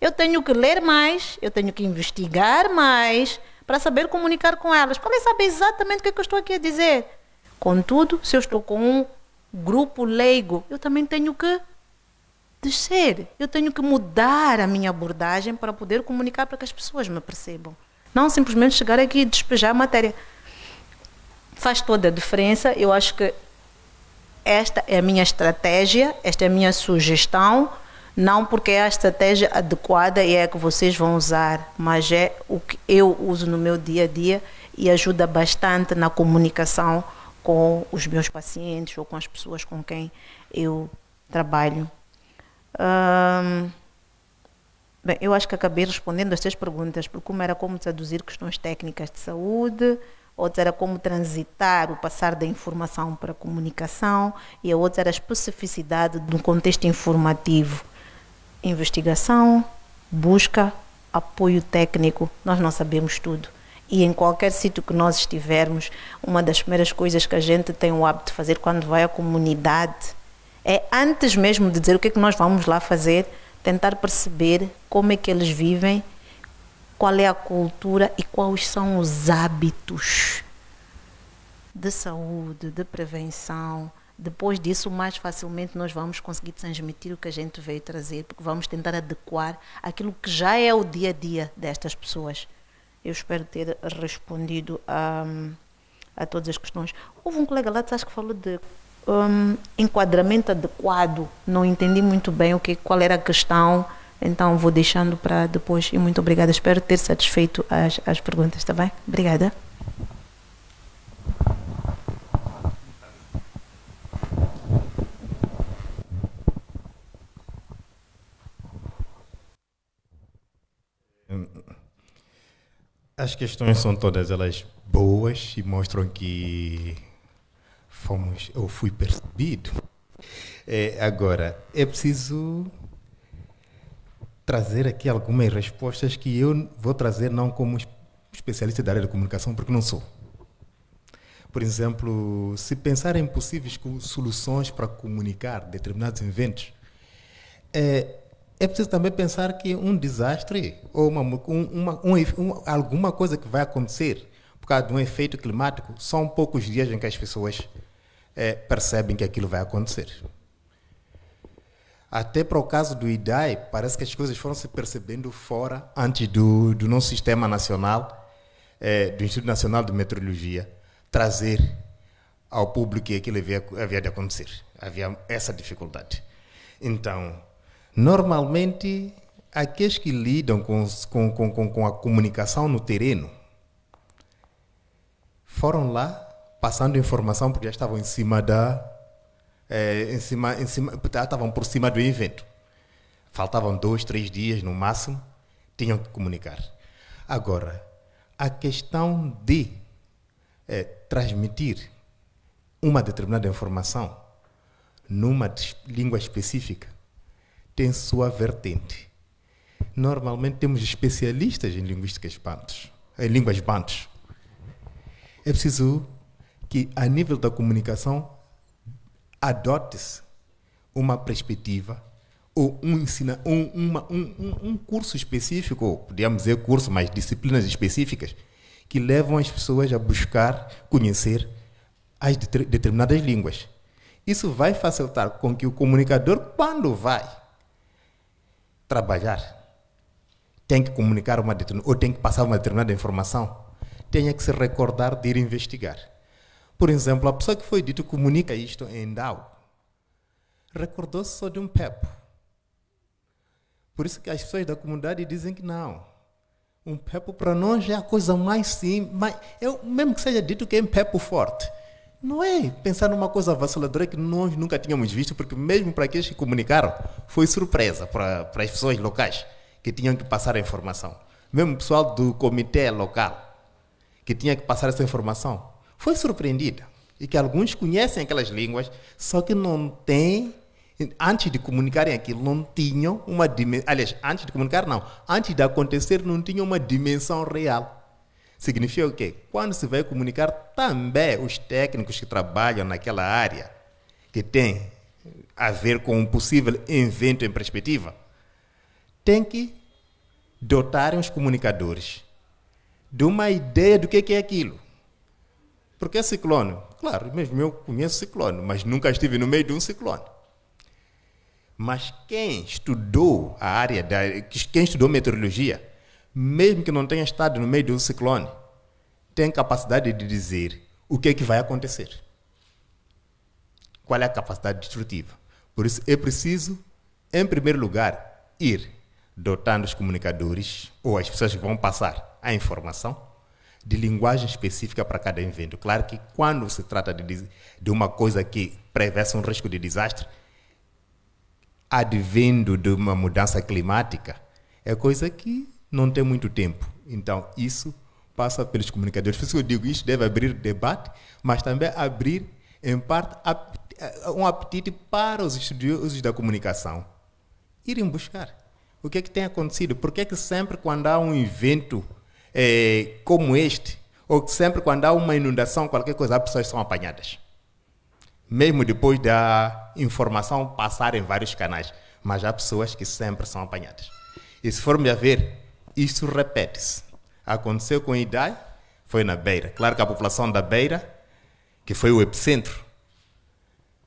Eu tenho que ler mais, eu tenho que investigar mais, para saber comunicar com elas, para elas saberem exatamente o que é que eu estou aqui a dizer. Contudo, se eu estou com um grupo leigo, eu também tenho que descer. Eu tenho que mudar a minha abordagem para poder comunicar para que as pessoas me percebam. Não simplesmente chegar aqui e despejar a matéria. Faz toda a diferença. Eu acho que esta é a minha estratégia, esta é a minha sugestão, não porque é a estratégia adequada e é a que vocês vão usar, mas é o que eu uso no meu dia a dia e ajuda bastante na comunicação com os meus pacientes ou com as pessoas com quem eu trabalho. Bem, eu acho que acabei respondendo as 3 perguntas, porque uma era como traduzir questões técnicas de saúde, outra era como transitar o passar da informação para a comunicação e a outra era a especificidade de um contexto informativo. Investigação, busca, apoio técnico, nós não sabemos tudo. E em qualquer sítio que nós estivermos, uma das primeiras coisas que a gente tem o hábito de fazer quando vai à comunidade é, antes mesmo de dizer o que é que nós vamos lá fazer, tentar perceber como é que eles vivem, qual é a cultura e quais são os hábitos de saúde, de prevenção. Depois disso, mais facilmente nós vamos conseguir transmitir o que a gente veio trazer, porque vamos tentar adequar aquilo que já é o dia a dia destas pessoas. Eu espero ter respondido a todas as questões. Houve um colega lá, acho que falou de enquadramento adequado. Não entendi muito bem qual era a questão, então vou deixando para depois. E muito obrigada, espero ter satisfeito as perguntas, está bem? Obrigada. As questões são todas elas boas e mostram que fui percebido. Agora, é preciso trazer aqui algumas respostas que eu vou trazer não como especialista da área da comunicação, porque não sou. Por exemplo, se pensar em possíveis soluções para comunicar determinados eventos, é preciso também pensar que um desastre ou alguma coisa que vai acontecer por causa de um efeito climático, são poucos dias em que as pessoas percebem que aquilo vai acontecer. Até para o caso do IDAI, parece que as coisas foram se percebendo fora, antes do nosso sistema nacional, do Instituto Nacional de Meteorologia, trazer ao público que aquilo havia de acontecer. Havia essa dificuldade. Então, normalmente, aqueles que lidam com a comunicação no terreno foram lá passando informação porque já estavam estavam por cima do evento. Faltavam 2, 3 dias no máximo, tinham que comunicar. Agora, a questão de transmitir uma determinada informação numa língua específica tem sua vertente. Normalmente temos especialistas em línguas bantus. É preciso que, a nível da comunicação, adote-se uma perspectiva ou um curso específico, ou podíamos dizer curso, mas disciplinas específicas, que levam as pessoas a buscar conhecer as determinadas línguas. Isso vai facilitar com que o comunicador, quando vai trabalhar, tem que comunicar ou tem que passar uma determinada informação, tenha que se recordar de ir investigar. Por exemplo, a pessoa que foi dito comunica isto em DAO, recordou-se só de um PEP. Por isso que as pessoas da comunidade dizem que não. Um PEP para nós é a coisa mais simples, mesmo que seja dito que é um PEP forte. Não é pensar numa coisa vaciladora que nós nunca tínhamos visto, porque mesmo para aqueles que comunicaram, foi surpresa para as pessoas locais que tinham que passar a informação. Mesmo o pessoal do comitê local que tinha que passar essa informação, foi surpreendida. E que alguns conhecem aquelas línguas, só que não têm, antes de comunicarem aquilo, não tinham uma dimensão. Aliás, antes de comunicar, não. Antes de acontecer, não tinham uma dimensão real. Significa o quê? Quando se vai comunicar, também os técnicos que trabalham naquela área, que tem a ver com um possível evento em perspectiva, tem que dotarem os comunicadores de uma ideia do que é aquilo. Porque é ciclone. Claro, mesmo eu conheço ciclone, mas nunca estive no meio de um ciclone. Mas quem estudou a área, quem estudou meteorologia, mesmo que não tenha estado no meio de um ciclone, tem capacidade de dizer o que é que vai acontecer. Qual é a capacidade destrutiva? Por isso é preciso, em primeiro lugar, ir dotando os comunicadores ou as pessoas que vão passar a informação de linguagem específica para cada evento. Claro que quando se trata de uma coisa que prevê-se um risco de desastre, advindo de uma mudança climática, é coisa que não tem muito tempo. Então, isso passa pelos comunicadores. Por isso que eu digo, isto deve abrir debate, mas também abrir, em parte, um apetite para os estudiosos da comunicação irem buscar o que é que tem acontecido. Porque é que sempre quando há um evento como este, ou sempre quando há uma inundação, qualquer coisa, as pessoas são apanhadas? Mesmo depois da informação passar em vários canais, mas há pessoas que sempre são apanhadas. E se formos a ver, isso repete-se. Aconteceu com a IDAI, foi na Beira. Claro que a população da Beira, que foi o epicentro,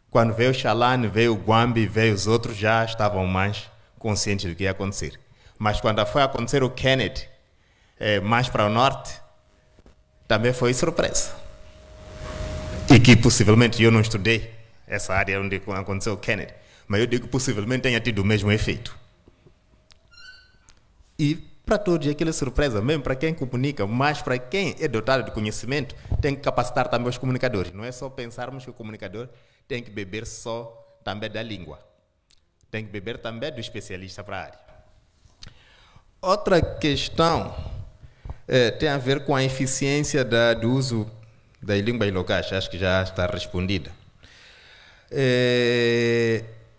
quando veio o Xalane, veio o Guambi, veio os outros, já estavam mais conscientes do que ia acontecer. Mas quando foi acontecer o Kennedy, mais para o norte, também foi surpresa. E que possivelmente eu não estudei essa área onde aconteceu o Kennedy, mas eu digo que possivelmente tenha tido o mesmo efeito. E para todos aquilo é surpresa, mesmo para quem comunica, mas para quem é dotado de conhecimento, tem que capacitar também os comunicadores. Não é só pensarmos que o comunicador tem que beber só também da língua. Tem que beber também do especialista para a área. Outra questão tem a ver com a eficiência do uso das línguas locais. Acho que já está respondida.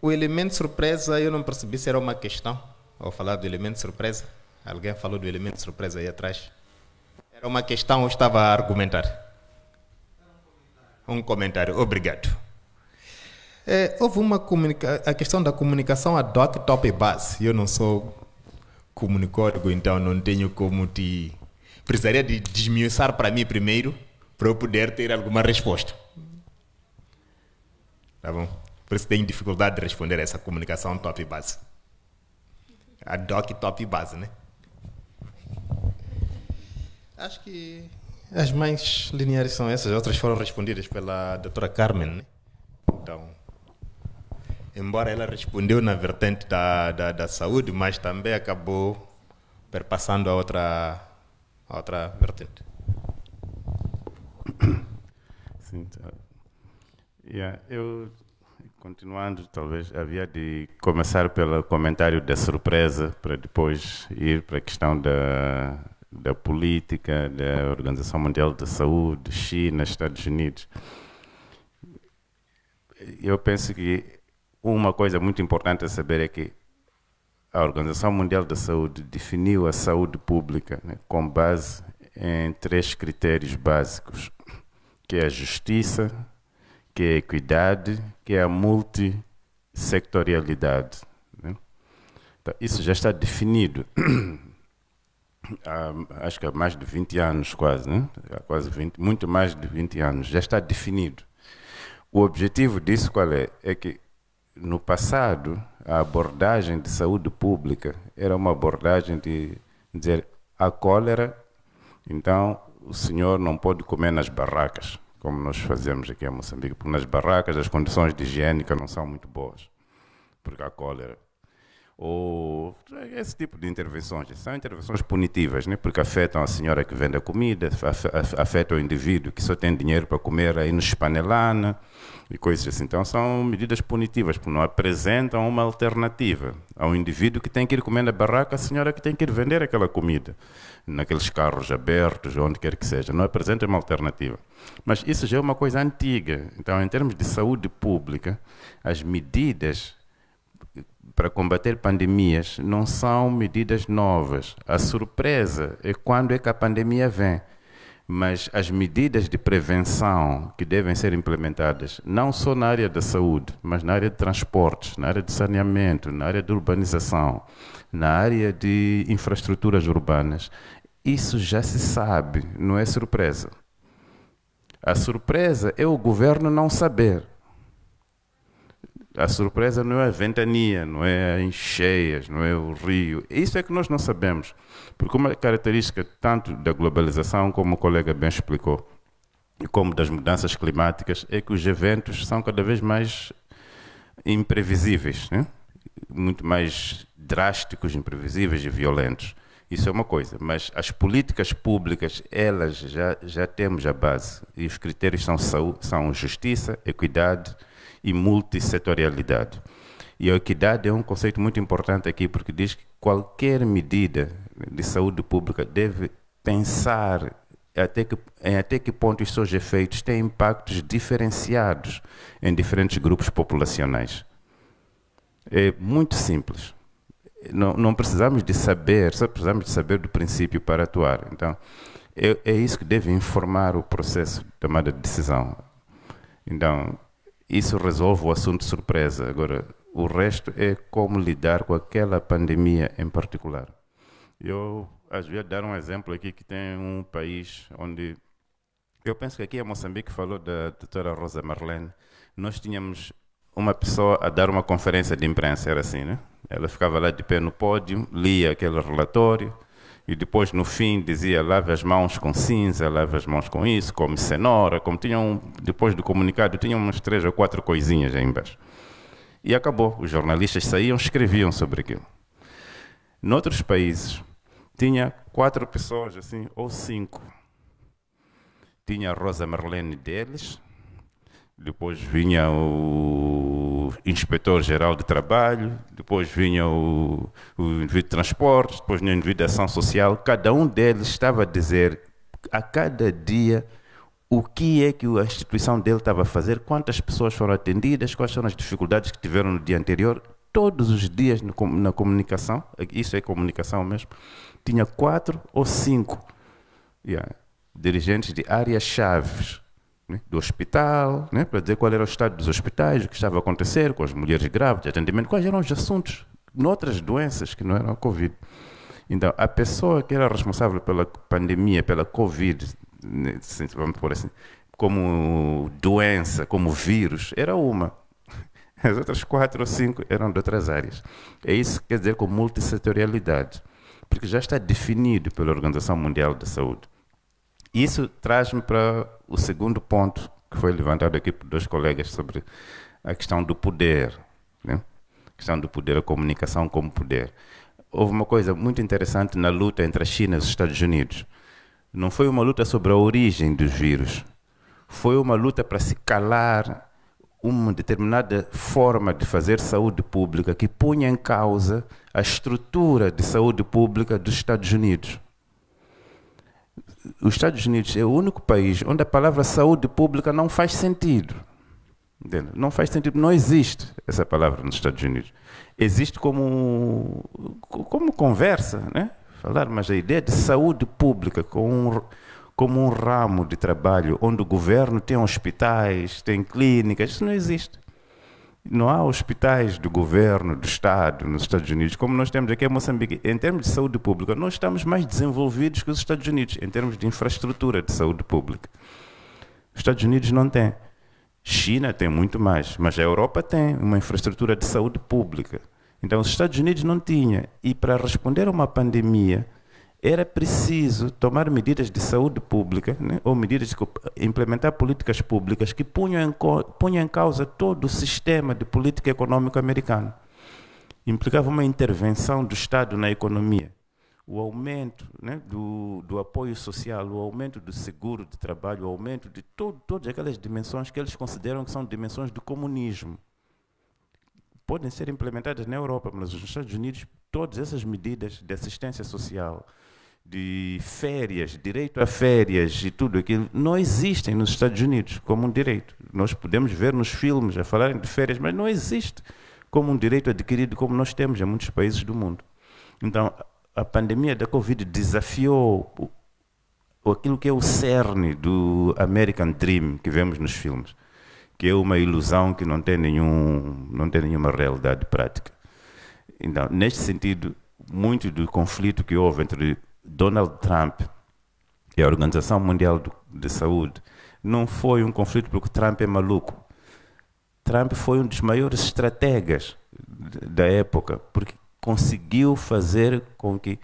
O elemento surpresa, eu não percebi se era uma questão ao falar do elemento surpresa. Alguém falou do elemento surpresa aí atrás? Era uma questão ou estava a argumentar? Um comentário, obrigado. Houve a questão da comunicação ad hoc, top e base. Eu não sou comunicólogo, então não tenho como te... Precisaria de desmiuçar para mim primeiro, para eu poder ter alguma resposta. Tá bom? Por isso tenho dificuldade de responder essa comunicação top e base. Ad hoc, top e base, né? Acho que as mais lineares são essas. Outras foram respondidas pela doutora Carmen, né? Então, embora ela respondeu na vertente da saúde, mas também acabou perpassando a outra vertente. Sim, eu, continuando, talvez havia de começar pelo comentário da surpresa, para depois ir para a questão da política, da Organização Mundial da Saúde, China, Estados Unidos. Eu penso que uma coisa muito importante a saber é que a Organização Mundial da Saúde definiu a saúde pública, né, com base em 3 critérios básicos, que é a justiça, que é a equidade, que é a multissectorialidade, né? Então, isso já está definido acho que há mais de 20 anos quase, né? Quase 20, muito mais de 20 anos, já está definido. O objetivo disso qual é? É que no passado a abordagem de saúde pública era uma abordagem de dizer a cólera, então o senhor não pode comer nas barracas, como nós fazemos aqui em Moçambique, porque nas barracas as condições de higiênica não são muito boas, porque há cólera. Ou esse tipo de intervenções, são intervenções punitivas, né? Porque afetam a senhora que vende a comida, afetam o indivíduo que só tem dinheiro para comer aí no Espanelana e coisas assim. Então são medidas punitivas, porque não apresentam uma alternativa ao indivíduo que tem que ir comer na barraca, a senhora que tem que ir vender aquela comida, naqueles carros abertos, onde quer que seja, não apresentam uma alternativa. Mas isso já é uma coisa antiga. Então, em termos de saúde pública, as medidas para combater pandemias não são medidas novas. A surpresa é quando é que a pandemia vem. Mas as medidas de prevenção que devem ser implementadas, não só na área da saúde, mas na área de transportes, na área de saneamento, na área de urbanização, na área de infraestruturas urbanas, isso já se sabe, não é surpresa. A surpresa é o governo não saber. A surpresa não é a ventania, não é as encheias, não é o rio. Isso é que nós não sabemos. Porque uma característica tanto da globalização, como o colega bem explicou, e como das mudanças climáticas, é que os eventos são cada vez mais imprevisíveis, né? Muito mais drásticos, imprevisíveis e violentos. Isso é uma coisa. Mas as políticas públicas, elas já temos a base. E os critérios são justiça, equidade e multissetorialidade. E a equidade é um conceito muito importante aqui, porque diz que qualquer medida de saúde pública deve pensar até que ponto os seus efeitos têm impactos diferenciados em diferentes grupos populacionais. É muito simples. Não precisamos de saber, só precisamos de saber do princípio para atuar. Então, é isso que deve informar o processo de tomada de decisão. Então, isso resolve o assunto surpresa. Agora, o resto é como lidar com aquela pandemia em particular. Eu vou dar um exemplo aqui que tem um país onde... Eu penso que aqui em Moçambique falou da doutora Rosa Marlene. Nós tínhamos uma pessoa a dar uma conferência de imprensa, era assim, né? Ela ficava lá de pé no pódio, lia aquele relatório e depois no fim dizia lave as mãos com cinza, lave as mãos com isso, come cenoura, como tinham, depois do comunicado, tinham umas 3 ou 4 coisinhas aí embaixo. E acabou, os jornalistas saíam, escreviam sobre aquilo. Noutros países, tinha 4 pessoas assim, ou 5. Tinha a Rosa Marlene deles, depois vinha o inspetor-geral de trabalho, depois vinha o indivíduo de transportes, depois vinha o indivíduo de ação social. Cada um deles estava a dizer a cada dia o que é que a instituição dele estava a fazer, quantas pessoas foram atendidas, quais foram as dificuldades que tiveram no dia anterior. Todos os dias na comunicação, isso é comunicação mesmo, tinha 4 ou 5 dirigentes de áreas-chave do hospital, né, para dizer qual era o estado dos hospitais, o que estava a acontecer com as mulheres grávidas, atendimento, quais eram os assuntos, noutras doenças que não eram a Covid. Então, a pessoa que era responsável pela pandemia, pela Covid, vamos por assim, como doença, como vírus, era uma. As outras 4 ou 5 eram de outras áreas. É isso que quer dizer com multissetorialidade, porque já está definido pela Organização Mundial da Saúde. Isso traz-me para o segundo ponto que foi levantado aqui por 2 colegas sobre a questão do poder, né? A questão do poder, a comunicação como poder. Houve uma coisa muito interessante na luta entre a China e os Estados Unidos. Não foi uma luta sobre a origem dos vírus, foi uma luta para se calar uma determinada forma de fazer saúde pública que punha em causa a estrutura de saúde pública dos Estados Unidos. Os Estados Unidos é o único país onde a palavra saúde pública não faz sentido. Entende? Não faz sentido, não existe essa palavra nos Estados Unidos. Existe como conversa, né? Falar, mas a ideia de saúde pública como um ramo de trabalho onde o governo tem hospitais, tem clínicas, isso não existe. Não há hospitais do governo, do Estado, nos Estados Unidos, como nós temos aqui em Moçambique. Em termos de saúde pública, nós estamos mais desenvolvidos que os Estados Unidos, em termos de infraestrutura de saúde pública. Os Estados Unidos não têm. China tem muito mais, mas a Europa tem uma infraestrutura de saúde pública. Então, os Estados Unidos não tinham. E para responder a uma pandemia, era preciso tomar medidas de saúde pública, né, ou implementar políticas públicas que punham em causa todo o sistema de política econômica americano. Implicava uma intervenção do Estado na economia, o aumento, né, do apoio social, o aumento do seguro de trabalho, o aumento de todas aquelas dimensões que eles consideram que são dimensões do comunismo. Podem ser implementadas na Europa, mas nos Estados Unidos, todas essas medidas de assistência social, de férias, direito a férias e tudo aquilo, não existem nos Estados Unidos como um direito. Nós podemos ver nos filmes a falarem de férias, mas não existe como um direito adquirido como nós temos em muitos países do mundo. Então, a pandemia da Covid desafiou aquilo que é o cerne do American Dream que vemos nos filmes, que é uma ilusão que não tem nenhuma realidade prática. Então, neste sentido, muito do conflito que houve entre Donald Trump e a Organização Mundial de Saúde não foi um conflito porque Trump é maluco. Trump foi um dos maiores estrategas da época, porque conseguiu fazer com que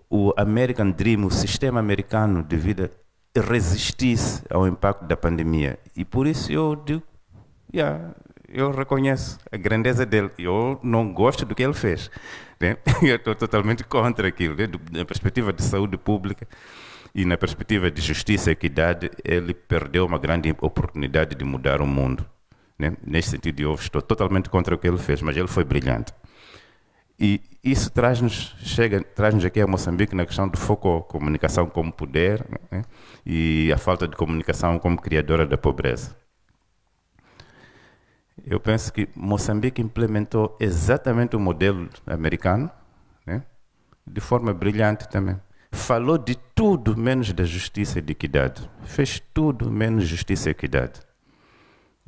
o American Dream, o sistema americano de vida, resistisse ao impacto da pandemia. E por isso eu digo, eu reconheço a grandeza dele. Eu não gosto do que ele fez, né? Eu estou totalmente contra aquilo, né? Na perspectiva de saúde pública e na perspectiva de justiça e equidade, ele perdeu uma grande oportunidade de mudar o mundo, né? Neste sentido, eu estou totalmente contra o que ele fez, mas ele foi brilhante. E isso traz-nos aqui a Moçambique na questão do foco comunicação como poder, né? e a falta de comunicação como criadora da pobreza. Eu penso que Moçambique implementou exatamente o modelo americano, né? De forma brilhante também. Falou de tudo menos da justiça e de equidade. Fez tudo menos justiça e equidade.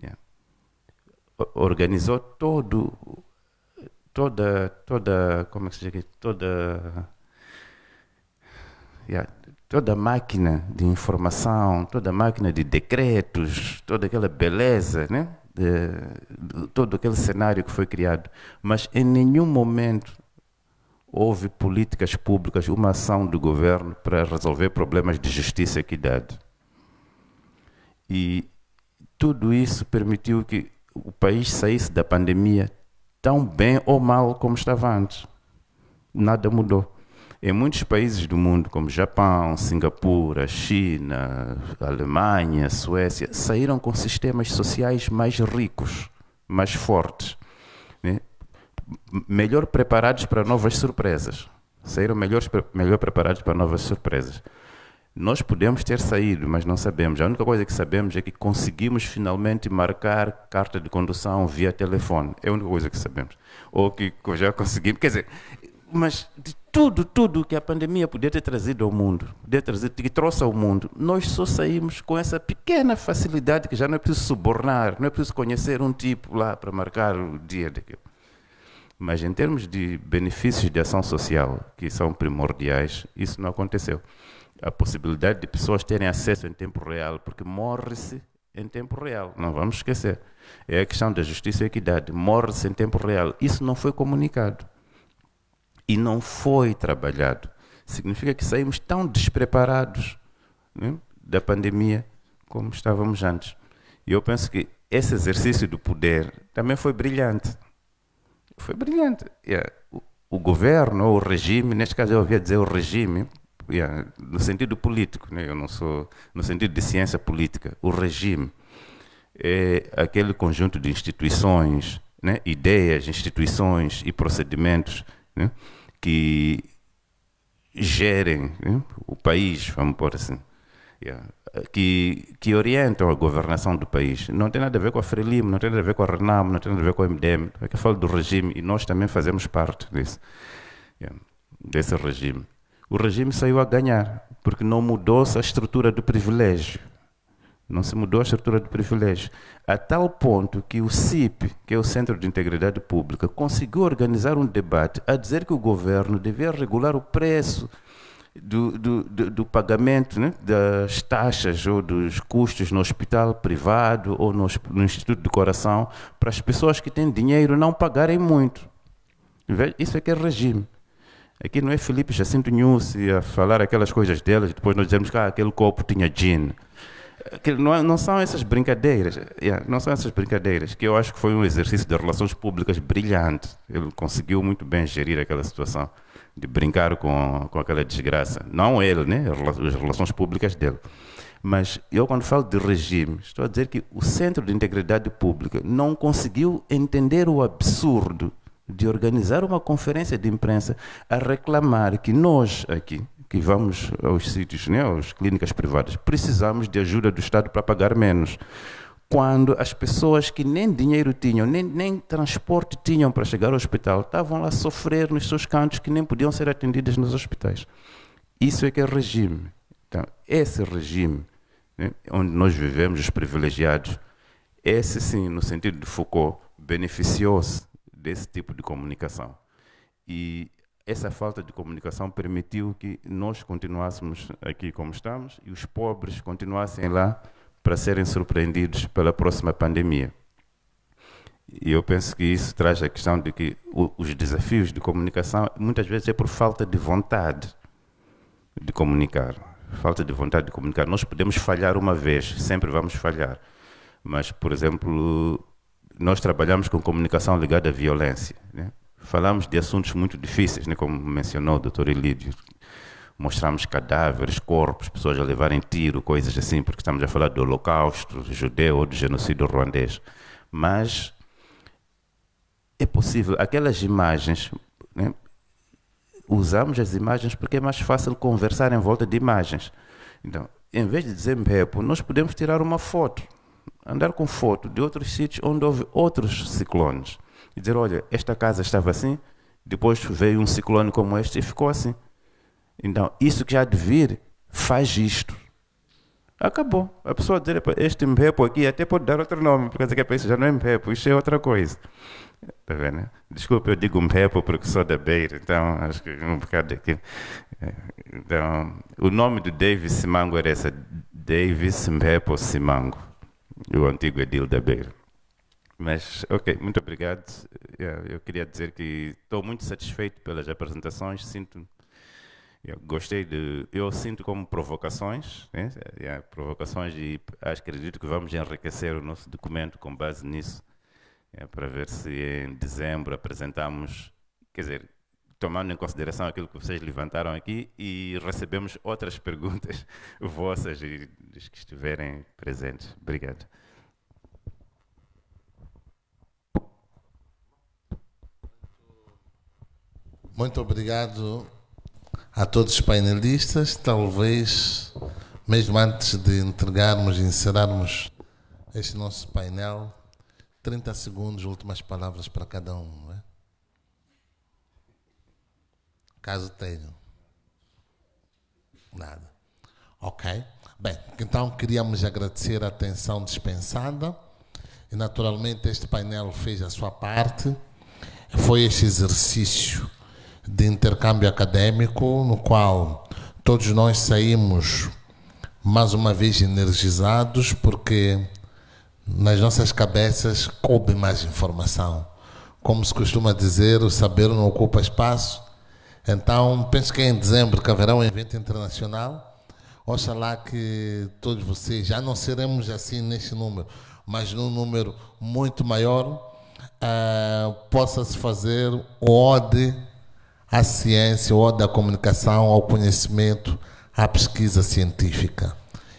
Yeah. Organizou toda, como é que se diz? Toda a máquina de informação, toda a máquina de decretos, toda aquela beleza, né? Todo aquele cenário que foi criado. Mas em nenhum momento houve políticas públicas, uma ação do governo para resolver problemas de justiça e equidade. E tudo isso permitiu que o país saísse da pandemia tão bem ou mal como estava antes. Nada mudou. Em muitos países do mundo, como Japão, Singapura, China, Alemanha, Suécia, saíram com sistemas sociais mais ricos, mais fortes, né? Melhor preparados para novas surpresas. Saíram melhor preparados para novas surpresas. Nós podemos ter saído, mas não sabemos. A única coisa que sabemos é que conseguimos finalmente marcar carta de condução via telefone. É a única coisa que sabemos. Ou que já conseguimos. Quer dizer, mas de tudo que a pandemia podia ter trazido ao mundo, que trouxe ao mundo, nós só saímos com essa pequena facilidade que já não é preciso subornar, não é preciso conhecer um tipo lá para marcar o dia daquilo. Mas em termos de benefícios de ação social, que são primordiais, isso não aconteceu. A possibilidade de pessoas terem acesso em tempo real, porque morre-se em tempo real, não vamos esquecer. É a questão da justiça e equidade, morre-se em tempo real. Isso não foi comunicado. E não foi trabalhado. Significa que saímos tão despreparados, né, da pandemia como estávamos antes. E eu penso que esse exercício do poder também foi brilhante. Foi brilhante. O governo, ou o regime, neste caso eu ouvia dizer o regime, no sentido político, né, eu não sou no sentido de ciência política. O regime é aquele conjunto de instituições, né, ideias, instituições e procedimentos, né, que gerem, né, o país, vamos pôr assim, que orientam a governação do país. Não tem nada a ver com a Frelimo, não tem nada a ver com a Renamo, não tem nada a ver com a MDM. É que eu falo do regime e nós também fazemos parte desse regime. O regime saiu a ganhar, porque não mudou-se a estrutura do privilégio. Não se mudou a estrutura do privilégio. A tal ponto que o CIP, que é o Centro de Integridade Pública, conseguiu organizar um debate a dizer que o governo devia regular o preço do pagamento, né, das taxas ou dos custos no hospital privado ou no Instituto do Coração, para as pessoas que têm dinheiro não pagarem muito. Isso é que é regime. Aqui não é Filipe Jacinto Nussi a falar aquelas coisas delas, depois nós dizemos que aquele copo tinha gin. Não são essas brincadeiras, não são essas brincadeiras, que eu acho que foi um exercício de relações públicas brilhante. Ele conseguiu muito bem gerir aquela situação, de brincar com aquela desgraça. Não ele, né? As relações públicas dele. Mas eu, quando falo de regime, estou a dizer que o Centro de Integridade Pública não conseguiu entender o absurdo de organizar uma conferência de imprensa a reclamar que nós aqui, que vamos aos sítios, né, às clínicas privadas, precisamos de ajuda do Estado para pagar menos. Quando as pessoas que nem dinheiro tinham, nem transporte tinham para chegar ao hospital, estavam lá a sofrer nos seus cantos que nem podiam ser atendidas nos hospitais. Isso é que é regime. Então, esse regime, né, onde nós vivemos, os privilegiados, esse sim, no sentido de Foucault, beneficiou-se desse tipo de comunicação. E essa falta de comunicação permitiu que nós continuássemos aqui como estamos e os pobres continuassem lá para serem surpreendidos pela próxima pandemia. E eu penso que isso traz a questão de que os desafios de comunicação muitas vezes é por falta de vontade de comunicar. Falta de vontade de comunicar. Nós podemos falhar uma vez, sempre vamos falhar. Mas, por exemplo, nós trabalhamos com comunicação ligada à violência, né? Falamos de assuntos muito difíceis, né? Como mencionou o Dr. Elídio. Mostramos cadáveres, corpos, pessoas a levarem tiro, coisas assim, porque estamos a falar do Holocausto judeu ou do genocídio ruandês. Mas é possível, aquelas imagens, né? Usamos as imagens porque é mais fácil conversar em volta de imagens. Então, em vez de dizer MPEPO, nós podemos tirar uma foto, andar com foto de outros sítios onde houve outros ciclones. E dizer, olha, esta casa estava assim, depois veio um ciclone como este e ficou assim. Então, isso que já de vir, faz isto. Acabou. A pessoa dizer, este MPEPO aqui até pode dar outro nome, porque que isso já não é MPEPO, isto é outra coisa. Está vendo? Desculpa, eu digo MPEPO porque sou da Beira, então acho que um bocado daquilo. Então, o nome do Davis Simango era esse, Davis MPEPO Simango, o antigo edil da Beira. Mas, ok, muito obrigado. Eu queria dizer que estou muito satisfeito pelas apresentações, eu sinto como provocações, né? Provocações, e acredito que vamos enriquecer o nosso documento com base nisso, para ver se em dezembro apresentamos, quer dizer, tomando em consideração aquilo que vocês levantaram aqui, e recebemos outras perguntas vossas e dos que estiverem presentes. Obrigado. Muito obrigado a todos os painelistas. Talvez, mesmo antes de entregarmos e encerrarmos este nosso painel, 30 segundos, últimas palavras para cada um, não é? Caso tenham. Nada. Ok. Bem, então queríamos agradecer a atenção dispensada e naturalmente este painel fez a sua parte. Foi este exercício de intercâmbio acadêmico, no qual todos nós saímos mais uma vez energizados, porque nas nossas cabeças coube mais informação. Como se costuma dizer, o saber não ocupa espaço. Então, penso que é em dezembro que haverá um evento internacional. Oxalá que todos vocês, já não seremos assim neste número, mas num número muito maior, possa-se fazer o ode à ciência, ou da comunicação, ao conhecimento, à pesquisa científica.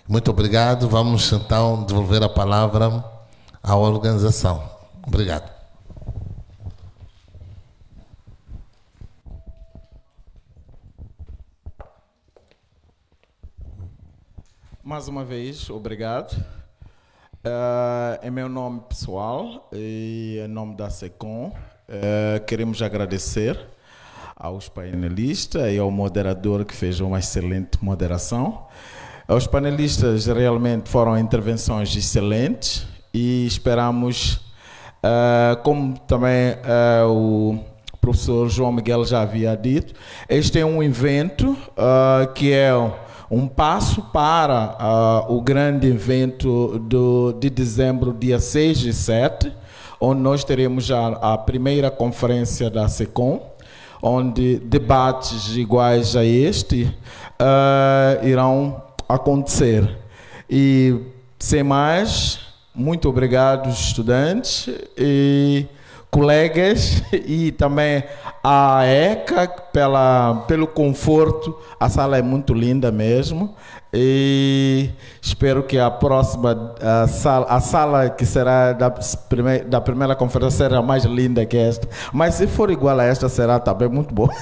Muito obrigado. Vamos então devolver a palavra à organização. Obrigado. Mais uma vez, obrigado. Em meu nome pessoal e em nome da SECOM, queremos agradecer aos painelistas e ao moderador que fez uma excelente moderação. Os panelistas realmente foram intervenções excelentes e esperamos, como também o professor João Miguel já havia dito, este é um evento que é um passo para o grande evento de dezembro, dia 6 e 7, onde nós teremos a primeira conferência da SECOM, onde debates iguais a este irão acontecer. E, sem mais, muito obrigado, estudantes e colegas, e também a ECA pelo conforto. A muito linda mesmo, e espero que a próxima a sala que será da primeira conferência será mais linda que esta, mas se for igual a esta será também muito boa.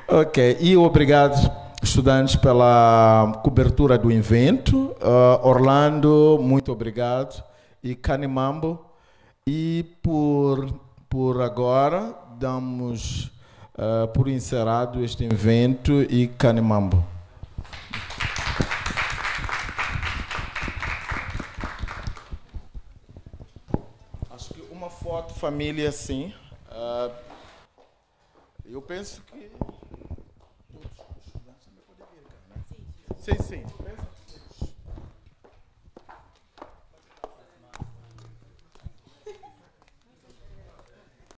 Ok, e obrigado, estudantes, pela cobertura do evento. Orlando, muito obrigado, e Kanimambo. E por agora damos por encerrado este evento, e Kanimambo. Acho que uma foto família, sim. Eu penso que todos os estudantes também podem vir, né? Sim, sim.